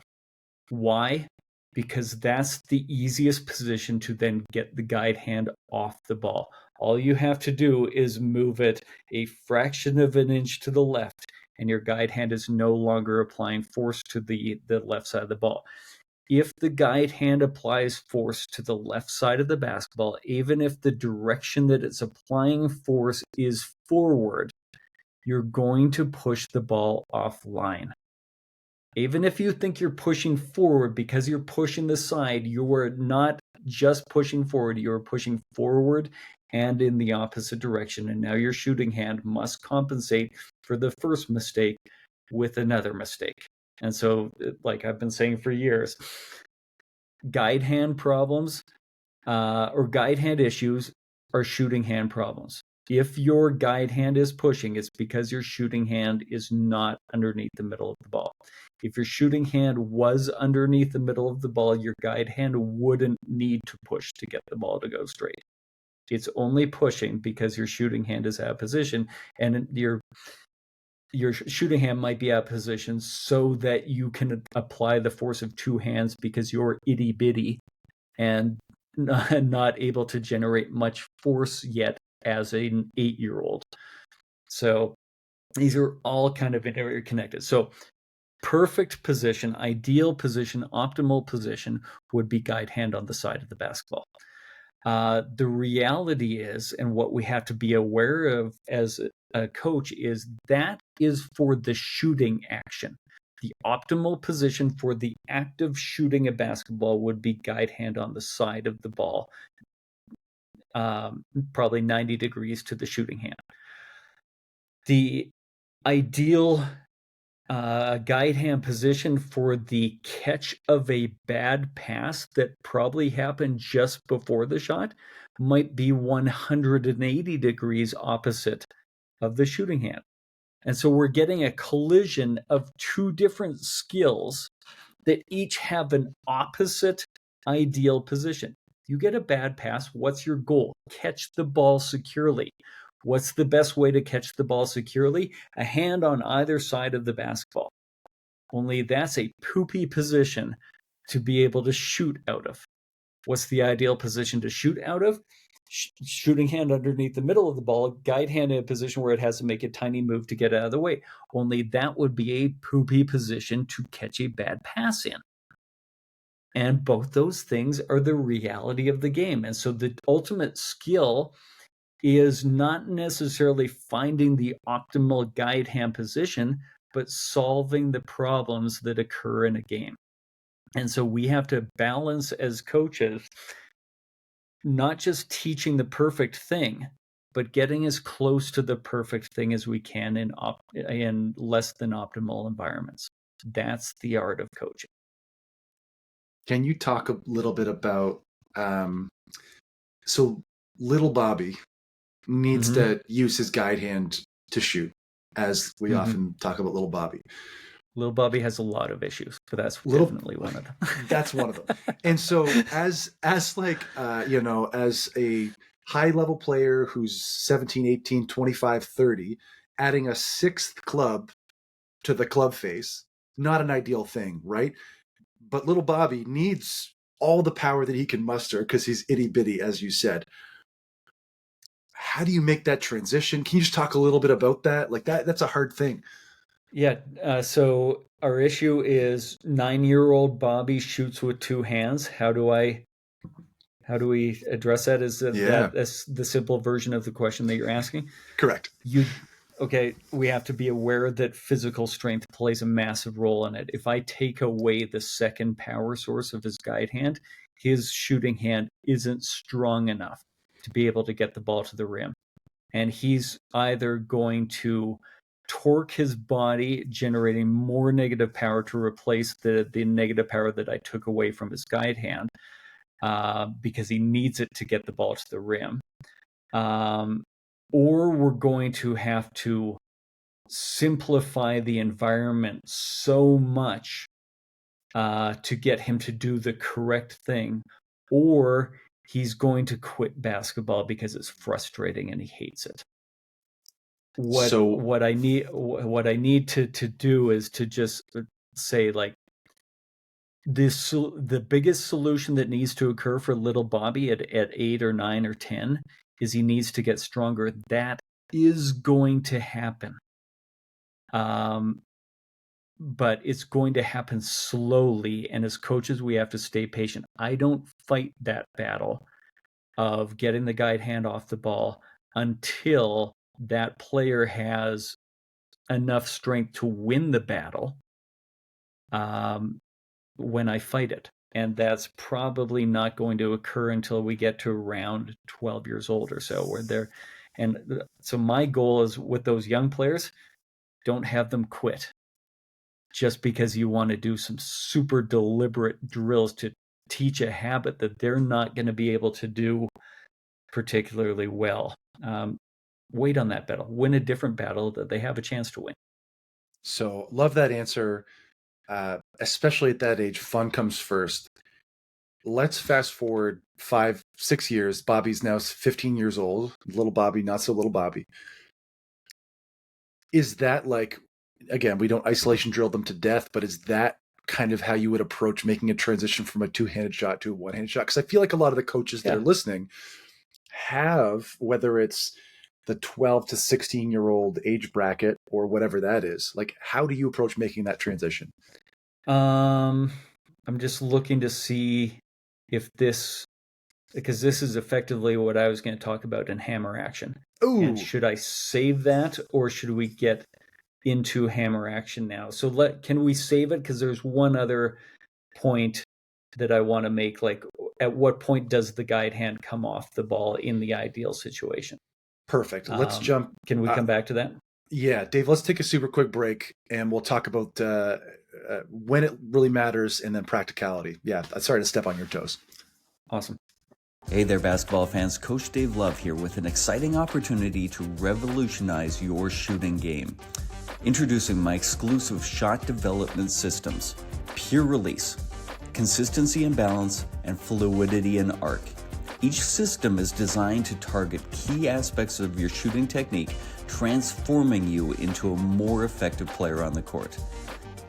Why? Because that's the easiest position to then get the guide hand off the ball. All you have to do is move it a fraction of an inch to the left, and your guide hand is no longer applying force to the left side of the ball. If the guide hand applies force to the left side of the basketball, even if the direction that it's applying force is forward, you're going to push the ball offline. Even if you think you're pushing forward because you're pushing the side, you're not just pushing forward, you're pushing forward and in the opposite direction. And now your shooting hand must compensate for the first mistake with another mistake. And so, like I've been saying for years, guide hand problems or guide hand issues are shooting hand problems. If your guide hand is pushing, it's because your shooting hand is not underneath the middle of the ball. If your shooting hand was underneath the middle of the ball, your guide hand wouldn't need to push to get the ball to go straight. It's only pushing because your shooting hand is out of position, and your shooting hand might be out of position so that you can apply the force of two hands because you're itty bitty and not able to generate much force yet as an 8-year-old. So these are all kind of interconnected. So perfect position, ideal position, optimal position would be guide hand on the side of the basketball. The reality is, and what we have to be aware of as a coach, is that is for the shooting action. The optimal position for the act of shooting a basketball would be guide hand on the side of the ball. probably 90 degrees to the shooting hand. The ideal guide hand position for the catch of a bad pass that probably happened just before the shot might be 180 degrees opposite of the shooting hand. And so we're getting a collision of two different skills that each have an opposite ideal position. You get a bad pass, what's your goal? Catch the ball securely. What's the best way to catch the ball securely? A hand on either side of the basketball. Only that's a poopy position to be able to shoot out of. What's the ideal position to shoot out of? Shooting hand underneath the middle of the ball, guide hand in a position where it has to make a tiny move to get out of the way. Only that would be a poopy position to catch a bad pass in. And both those things are the reality of the game. And so the ultimate skill is not necessarily finding the optimal guide hand position, but solving the problems that occur in a game. And so we have to balance as coaches, not just teaching the perfect thing, but getting as close to the perfect thing as we can in less than optimal environments. That's the art of coaching. Can you talk a little bit about, so little Bobby needs to use his guide hand to shoot, as we often talk about little Bobby. Little Bobby has a lot of issues, but that's definitely one of them. That's one of them. And so as like, as a high level player who's 17, 18, 25, 30, adding a sixth club to the club face, not an ideal thing, right? But little Bobby needs all the power that he can muster because he's itty bitty, as you said. How do you make that transition? Can you just talk a little bit about that? Like that's a hard thing. Yeah. So our issue is 9-year-old Bobby shoots with two hands. How do we address that? That's the simple version of the question that you're asking? Correct. We have to be aware that physical strength plays a massive role in it. If I take away the second power source of his guide hand, his shooting hand isn't strong enough to be able to get the ball to the rim. And he's either going to torque his body, generating more negative power to replace the negative power that I took away from his guide hand, because he needs it to get the ball to the rim. Or we're going to have to simplify the environment so much to get him to do the correct thing, or he's going to quit basketball because it's frustrating and he hates it. What I need to do is to just say, like, the biggest solution that needs to occur for little Bobby at 8 or 9 or 10 is he needs to get stronger. That is going to happen. But it's going to happen slowly. And as coaches, we have to stay patient. I don't fight that battle of getting the guide hand off the ball until that player has enough strength to win the battle when I fight it. And that's probably not going to occur until we get to around 12 years old or so. And so my goal is with those young players, don't have them quit just because you want to do some super deliberate drills to teach a habit that they're not going to be able to do particularly well. Wait on that battle. Win a different battle that they have a chance to win. So love that answer. Especially at that age, fun comes first. Let's fast forward 5-6 years. Bobby's now 15 years old. Little Bobby, not so little Bobby. Is that, like, again, we don't isolation drill them to death, but is that kind of how you would approach making a transition from a two-handed shot to a one-handed shot? Because I feel like a lot of the coaches that are listening have, whether it's the 12 to 16-year-old age bracket or whatever that is, like, how do you approach making that transition? I'm just looking to see if because this is effectively what I was going to talk about in hammer action. Ooh. And should I save that, or should we get into hammer action now? So can we save it? Because there's one other point that I want to make. Like, at what point does the guide hand come off the ball in the ideal situation? Perfect. Let's jump. Can we come back to that? Yeah, Dave, let's take a super quick break and we'll talk about when it really matters and then practicality. Yeah, sorry to step on your toes. Awesome. Hey there, basketball fans. Coach Dave Love here with an exciting opportunity to revolutionize your shooting game. Introducing my exclusive shot development systems, Pure Release, Consistency and Balance, and Fluidity and Arc. Each system is designed to target key aspects of your shooting technique, transforming you into a more effective player on the court.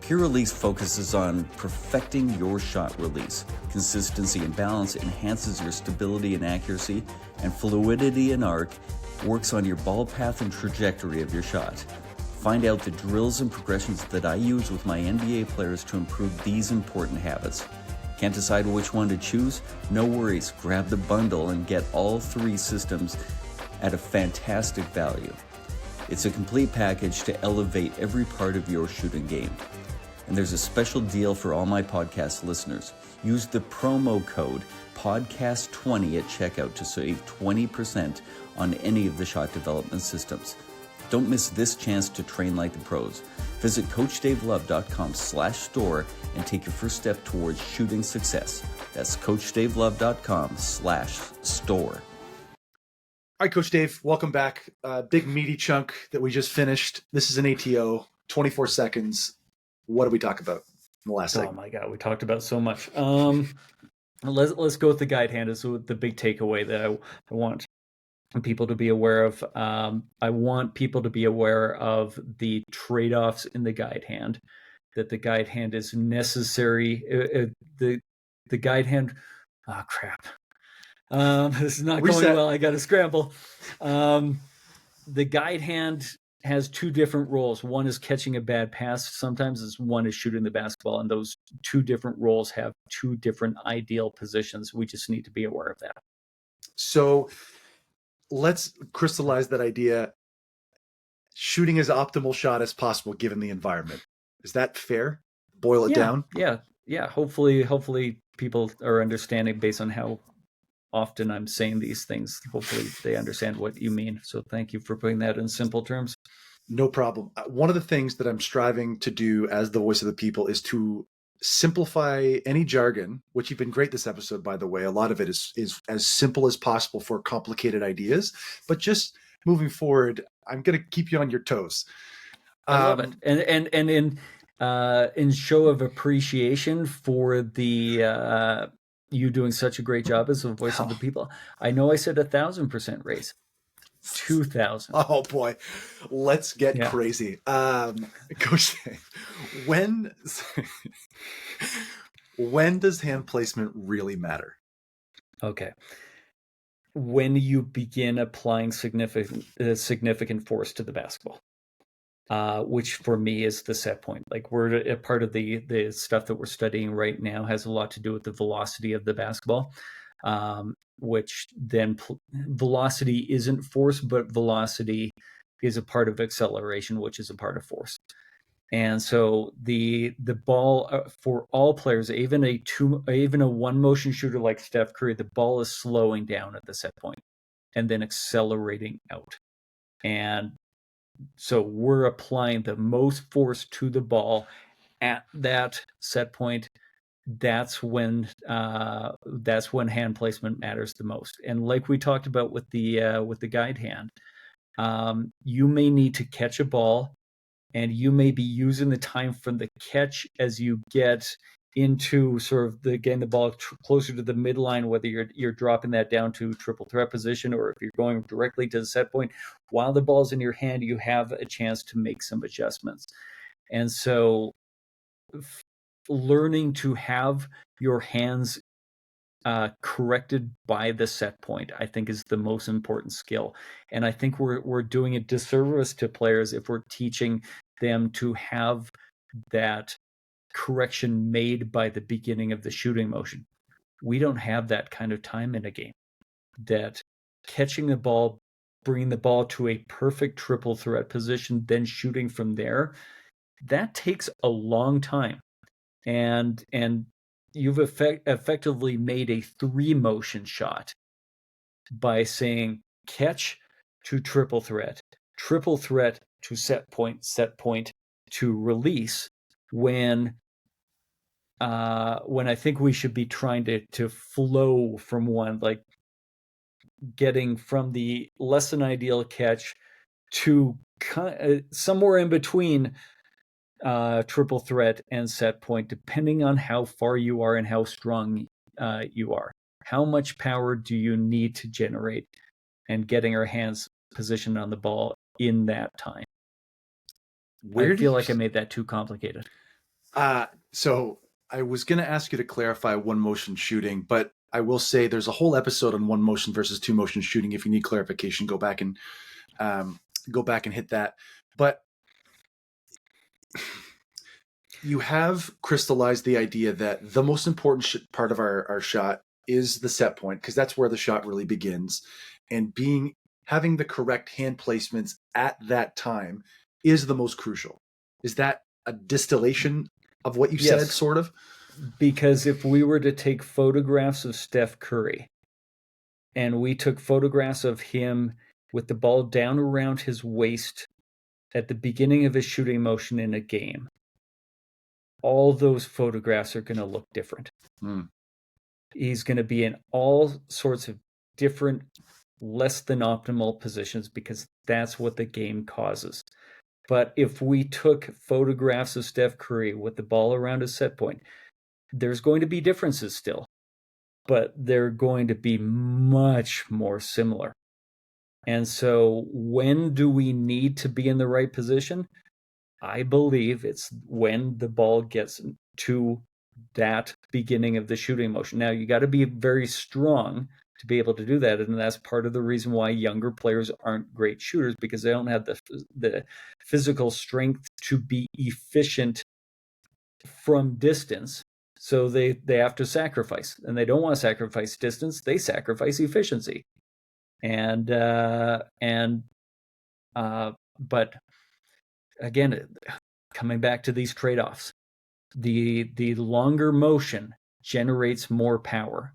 Pure Release focuses on perfecting your shot release. Consistency and Balance enhances your stability and accuracy, and Fluidity and Arc works on your ball path and trajectory of your shot. Find out the drills and progressions that I use with my NBA players to improve these important habits. Can't decide which one to choose? No worries, grab the bundle and get all 3 systems at a fantastic value. It's a complete package to elevate every part of your shooting game. And there's a special deal for all my podcast listeners. Use the promo code PODCAST20 at checkout to save 20% on any of the shot development systems. Don't miss this chance to train like the pros. Visit CoachDaveLove.com/store and take your first step towards shooting success. That's CoachDaveLove.com/store. All right, Coach Dave, welcome back. Big meaty chunk that we just finished. This is an ATO, 24 seconds. What did we talk about in the last segment? Oh my God, we talked about so much. Let's go with the guide hand is the big takeaway that I want people to be aware of. I want people to be aware of the trade-offs in the guide hand, that the guide hand is necessary. The guide hand, oh crap. This is not going well. I got to scramble. The guide hand has 2 different roles. One is catching a bad pass. Sometimes one is shooting the basketball, and those 2 different roles have 2 different ideal positions. We just need to be aware of that. So let's crystallize that idea. Shooting as optimal shot as possible given the environment. Is that fair? Boil it down? Yeah. Hopefully people are understanding based on how often I'm saying these things. Hopefully they understand what you mean. So thank you for putting that in simple terms. No problem. One of the things that I'm striving to do as the voice of the people is to simplify any jargon, which you've been great this episode, by the way. A lot of it is as simple as possible for complicated ideas, but just moving forward, I'm going to keep you on your toes. I love it. And in show of appreciation for the, you doing such a great job as the voice of the people. I know I said 1,000% raise. 2,000. Oh boy, let's get crazy. Coach Dave, when does hand placement really matter? Okay. When you begin applying significant force to the basketball, which for me is the set point. Like we're a part of the stuff that we're studying right now has a lot to do with the velocity of the basketball. Which then velocity isn't force, but velocity is a part of acceleration, which is a part of force. And so the ball for all players, even a one motion shooter like Steph Curry, the ball is slowing down at the set point and then accelerating out. And so we're applying the most force to the ball at that set point. That's when hand placement matters the most. And like we talked about with the guide hand, you may need to catch a ball, and you may be using the time from the catch as you get into sort of getting the ball closer to the midline, whether you're dropping that down to triple threat position or if you're going directly to the set point. While the ball's in your hand, you have a chance to make some adjustments. And so learning to have your hands corrected by the set point, I think, is the most important skill. And I think we're doing a disservice to players if we're teaching them to have that correction made by the beginning of the shooting motion. We don't have that kind of time in a game. That catching the ball, bringing the ball to a perfect triple threat position, then shooting from there, that takes a long time. And you've effectively made a 3-motion shot by saying catch to triple threat to set point to release, when I think we should be trying to flow from one, like getting from the less than ideal catch to somewhere in between triple threat and set point, depending on how far you are and how strong you are. How much power do you need to generate, and getting our hands positioned on the ball in that time? I feel like I made that too complicated. So I was going to ask you to clarify one motion shooting, but I will say there's a whole episode on one motion versus 2 motion shooting. If you need clarification, go back and hit that. But you have crystallized the idea that the most important part of our shot is the set point, because that's where the shot really begins. And having the correct hand placements at that time is the most crucial. Is that a distillation of what you said, sort of? Because if we were to take photographs of Steph Curry, and we took photographs of him with the ball down around his waist at the beginning of his shooting motion in a game, all those photographs are going to look different. He's going to be in all sorts of different, less than optimal positions, because that's what the game causes. But if we took photographs of Steph Curry with the ball around his set point, there's going to be differences still, but they're going to be much more similar. And so when do we need to be in the right position? I believe it's when the ball gets to that beginning of the shooting motion. Now, you got to be very strong to be able to do that, and that's part of the reason why younger players aren't great shooters, because they don't have the physical strength to be efficient from distance. So they have to sacrifice, and they don't want to sacrifice distance. They sacrifice efficiency, but again, coming back to these trade-offs, the longer motion generates more power.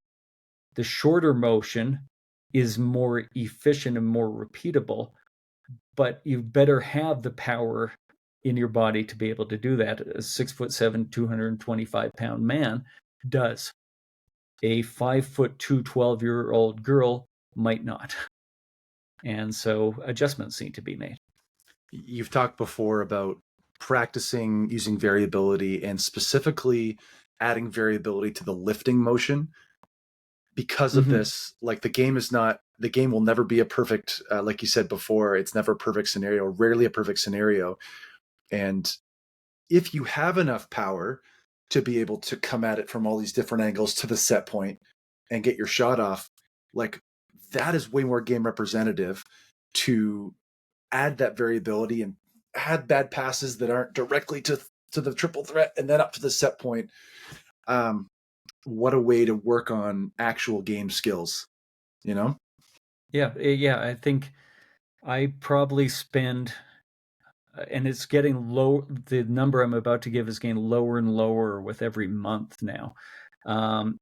The shorter motion is more efficient and more repeatable, but you better have the power in your body to be able to do that. A 6'7", 225-pound man does. A 5'2", 12-year-old girl might not. And so adjustments need to be made. You've talked before about practicing using variability, and specifically adding variability to the lifting motion. Because of this, like the game will never be a perfect, like you said before, it's never a perfect scenario, rarely a perfect scenario. And if you have enough power to be able to come at it from all these different angles to the set point and get your shot off, like that is way more game representative to add that variability and add bad passes that aren't directly to the triple threat and then up to the set point. What a way to work on actual game skills, you know? Yeah. I think I probably spend, and it's getting low. The number I'm about to give is getting lower and lower with every month now. I'm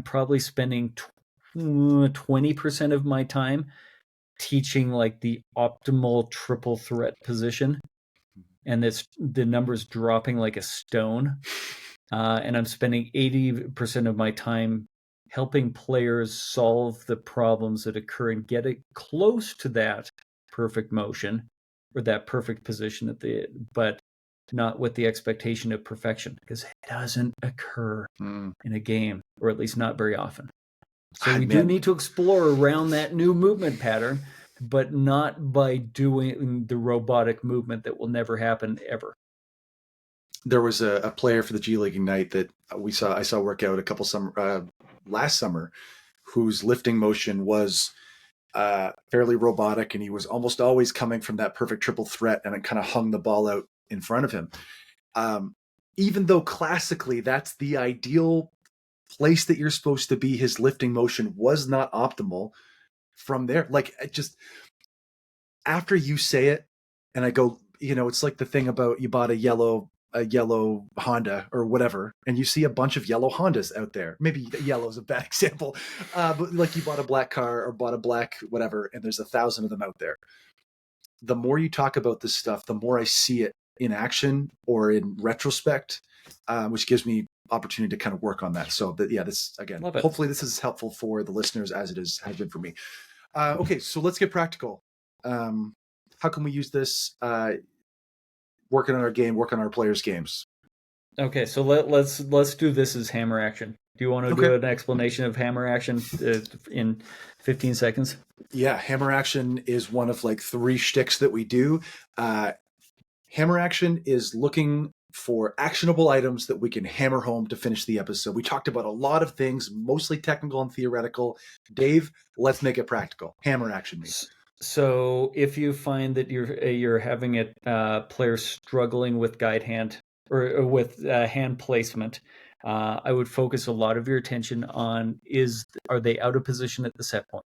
probably spending 20% of my time teaching like the optimal triple threat position, and the number's dropping like a stone. And I'm spending 80% of my time helping players solve the problems that occur and get it close to that perfect motion or that perfect position but not with the expectation of perfection, because it doesn't occur in a game, or at least not very often. So we do need to explore around that new movement pattern, but not by doing the robotic movement that will never happen ever. There was a player for the G League Ignite that I saw work out last summer, whose lifting motion was fairly robotic, and he was almost always coming from that perfect triple threat, and it kind of hung the ball out in front of him. Even though classically that's the ideal place that you're supposed to be, his lifting motion was not optimal from there. Like, just after you say it, and I go, it's like the thing about you bought a yellow a yellow Honda or whatever, and you see a bunch of yellow Hondas out there. Maybe yellow is a bad example, but like you bought a black car or bought a black whatever, and there's 1,000 of them out there. The more you talk about this stuff, the more I see it in action or in retrospect, which gives me opportunity to kind of work on that. So that, yeah, this again, hopefully this is helpful for the listeners as it has been for me. Okay, so let's get practical. How can we use this? Working on our game, working on our players' games. Okay, so let's do this as hammer action. Do you want to do an explanation of hammer action in 15 seconds? Yeah, hammer action is one of like 3 shticks that we do. Hammer action is looking for actionable items that we can hammer home to finish the episode. We talked about a lot of things, mostly technical and theoretical. Dave, let's make it practical. Hammer action means. So if you find that you're having a player struggling with guide hand or with hand placement, I would focus a lot of your attention on are they out of position at the set point?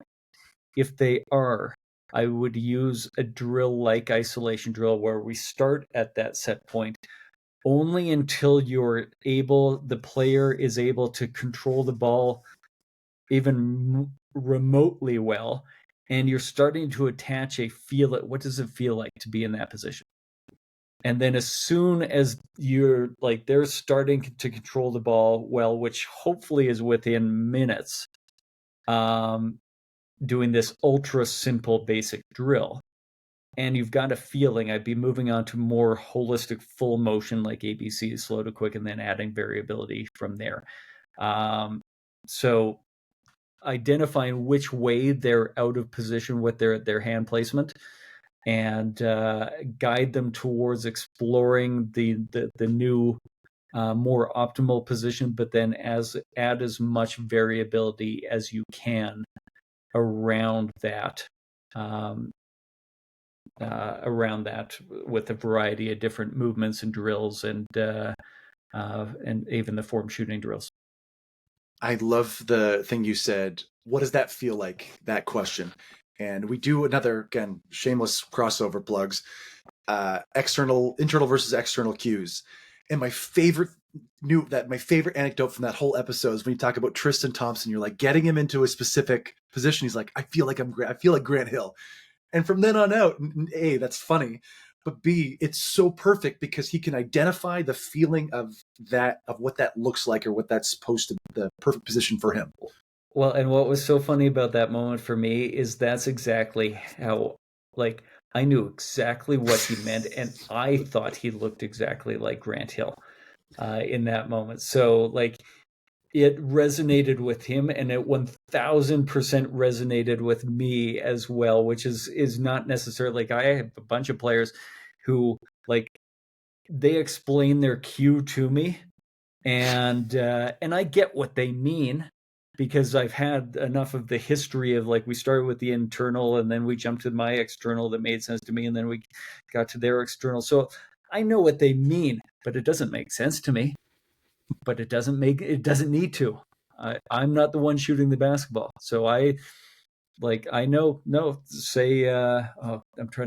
If they are, I would use a drill like isolation drill where we start at that set point only until the player is able to control the ball even remotely well, and you're starting to attach what does it feel like to be in that position? And then as soon as they're starting to control the ball well, which hopefully is within minutes, doing this ultra simple basic drill, and you've got a feeling, I'd be moving on to more holistic full motion like ABC, slow to quick, and then adding variability from there. So identifying which way they're out of position with their hand placement, and guide them towards exploring the new more optimal position, but then add as much variability as you can around that with a variety of different movements and drills and even the form shooting drills. I love the thing you said. What does that feel like? That question. And we do another, again, shameless crossover plugs, internal versus external cues. And my favorite anecdote from that whole episode is when you talk about Tristan Thompson, you're like getting him into a specific position. He's like, I feel like Grant Hill. And from then on out, A, that's funny, but B, it's so perfect because he can identify the feeling of what that looks like or what that's supposed to be, the perfect position for him. Well, and what was so funny about that moment for me is that's exactly how, like, I knew exactly what he meant, and I thought he looked exactly like Grant Hill in that moment. So, like, it resonated with him, and it 1,000% resonated with me as well, which is not necessarily, like, I have a bunch of players who, like, they explain their cue to me, and I get what they mean, because I've had enough of the history of, like, we started with the internal and then we jumped to my external that made sense to me, and then we got to their external. So I know what they mean, but it doesn't make sense to me. But it doesn't need to. I'm not the one shooting the basketball. So I'm trying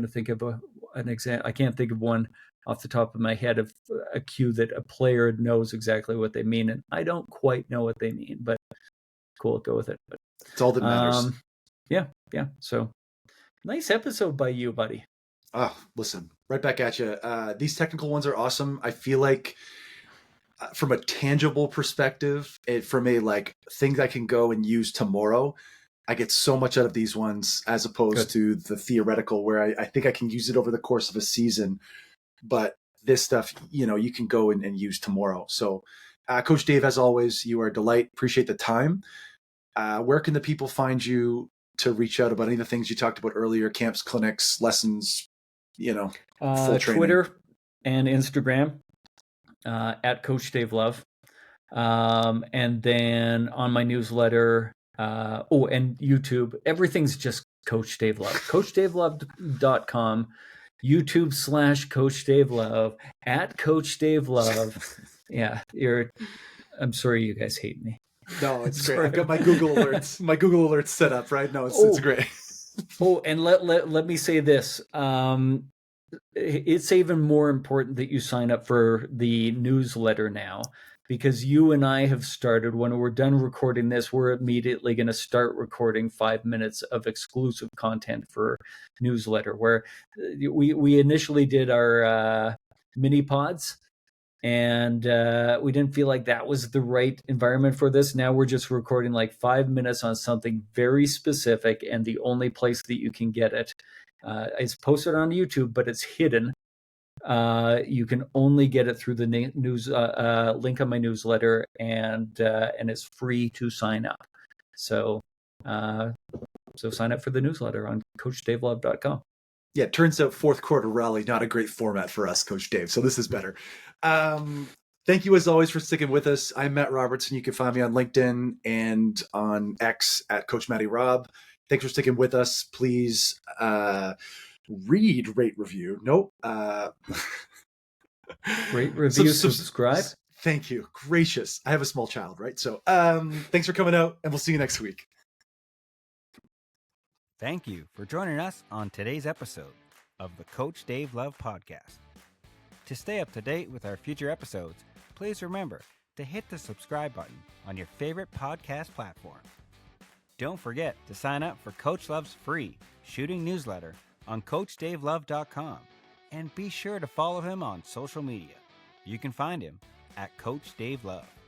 to think of an example. I can't think of one off the top of my head of a cue that a player knows exactly what they mean, and I don't quite know what they mean, but cool, go with it. But it's all that matters. Yeah. So nice episode by you, buddy. Oh, listen, right back at you. These technical ones are awesome. I feel like from a tangible perspective, from a like things I can go and use tomorrow, I get so much out of these ones as opposed to the theoretical where I think I can use it over the course of a season. But this stuff, you can go and use tomorrow. So Coach Dave, as always, you are a delight. Appreciate the time. Where can the people find you to reach out about any of the things you talked about earlier, camps, clinics, lessons, full training? Twitter and Instagram. At Coach Dave Love, and then on my newsletter, and YouTube, everything's just Coach Dave Love. CoachDaveLove.com, YouTube /Coach Dave Love, at Coach Dave Love. Yeah, I'm sorry you guys hate me. No, it's great. I've got my Google alerts set up, right? No, it's great. And let me say this. it's even more important that you sign up for the newsletter now, because you and I have started, when we're done recording this, we're immediately going to start recording 5 minutes of exclusive content for newsletter, where we initially did our mini pods, and we didn't feel like that was the right environment for this. Now we're just recording like 5 minutes on something very specific, and the only place that you can get it, it's posted on YouTube, but it's hidden. You can only get it through the news link on my newsletter, and it's free to sign up. So sign up for the newsletter on CoachDaveLove.com. Yeah, it turns out fourth quarter rally, not a great format for us, Coach Dave. So this is better. Thank you as always for sticking with us. I'm Matt Robertson. You can find me on LinkedIn and on X at Coach Matty Rob. Thanks for sticking with us. Please read, rate, review. Nope. Rate, review, subscribe. Thank you. Gracious. I have a small child, right? So thanks for coming out, and we'll see you next week. Thank you for joining us on today's episode of the Coach Dave Love Podcast. To stay up to date with our future episodes, please remember to hit the subscribe button on your favorite podcast platform. Don't forget to sign up for Coach Love's free shooting newsletter on CoachDaveLove.com, and be sure to follow him on social media. You can find him at Coach Dave Love.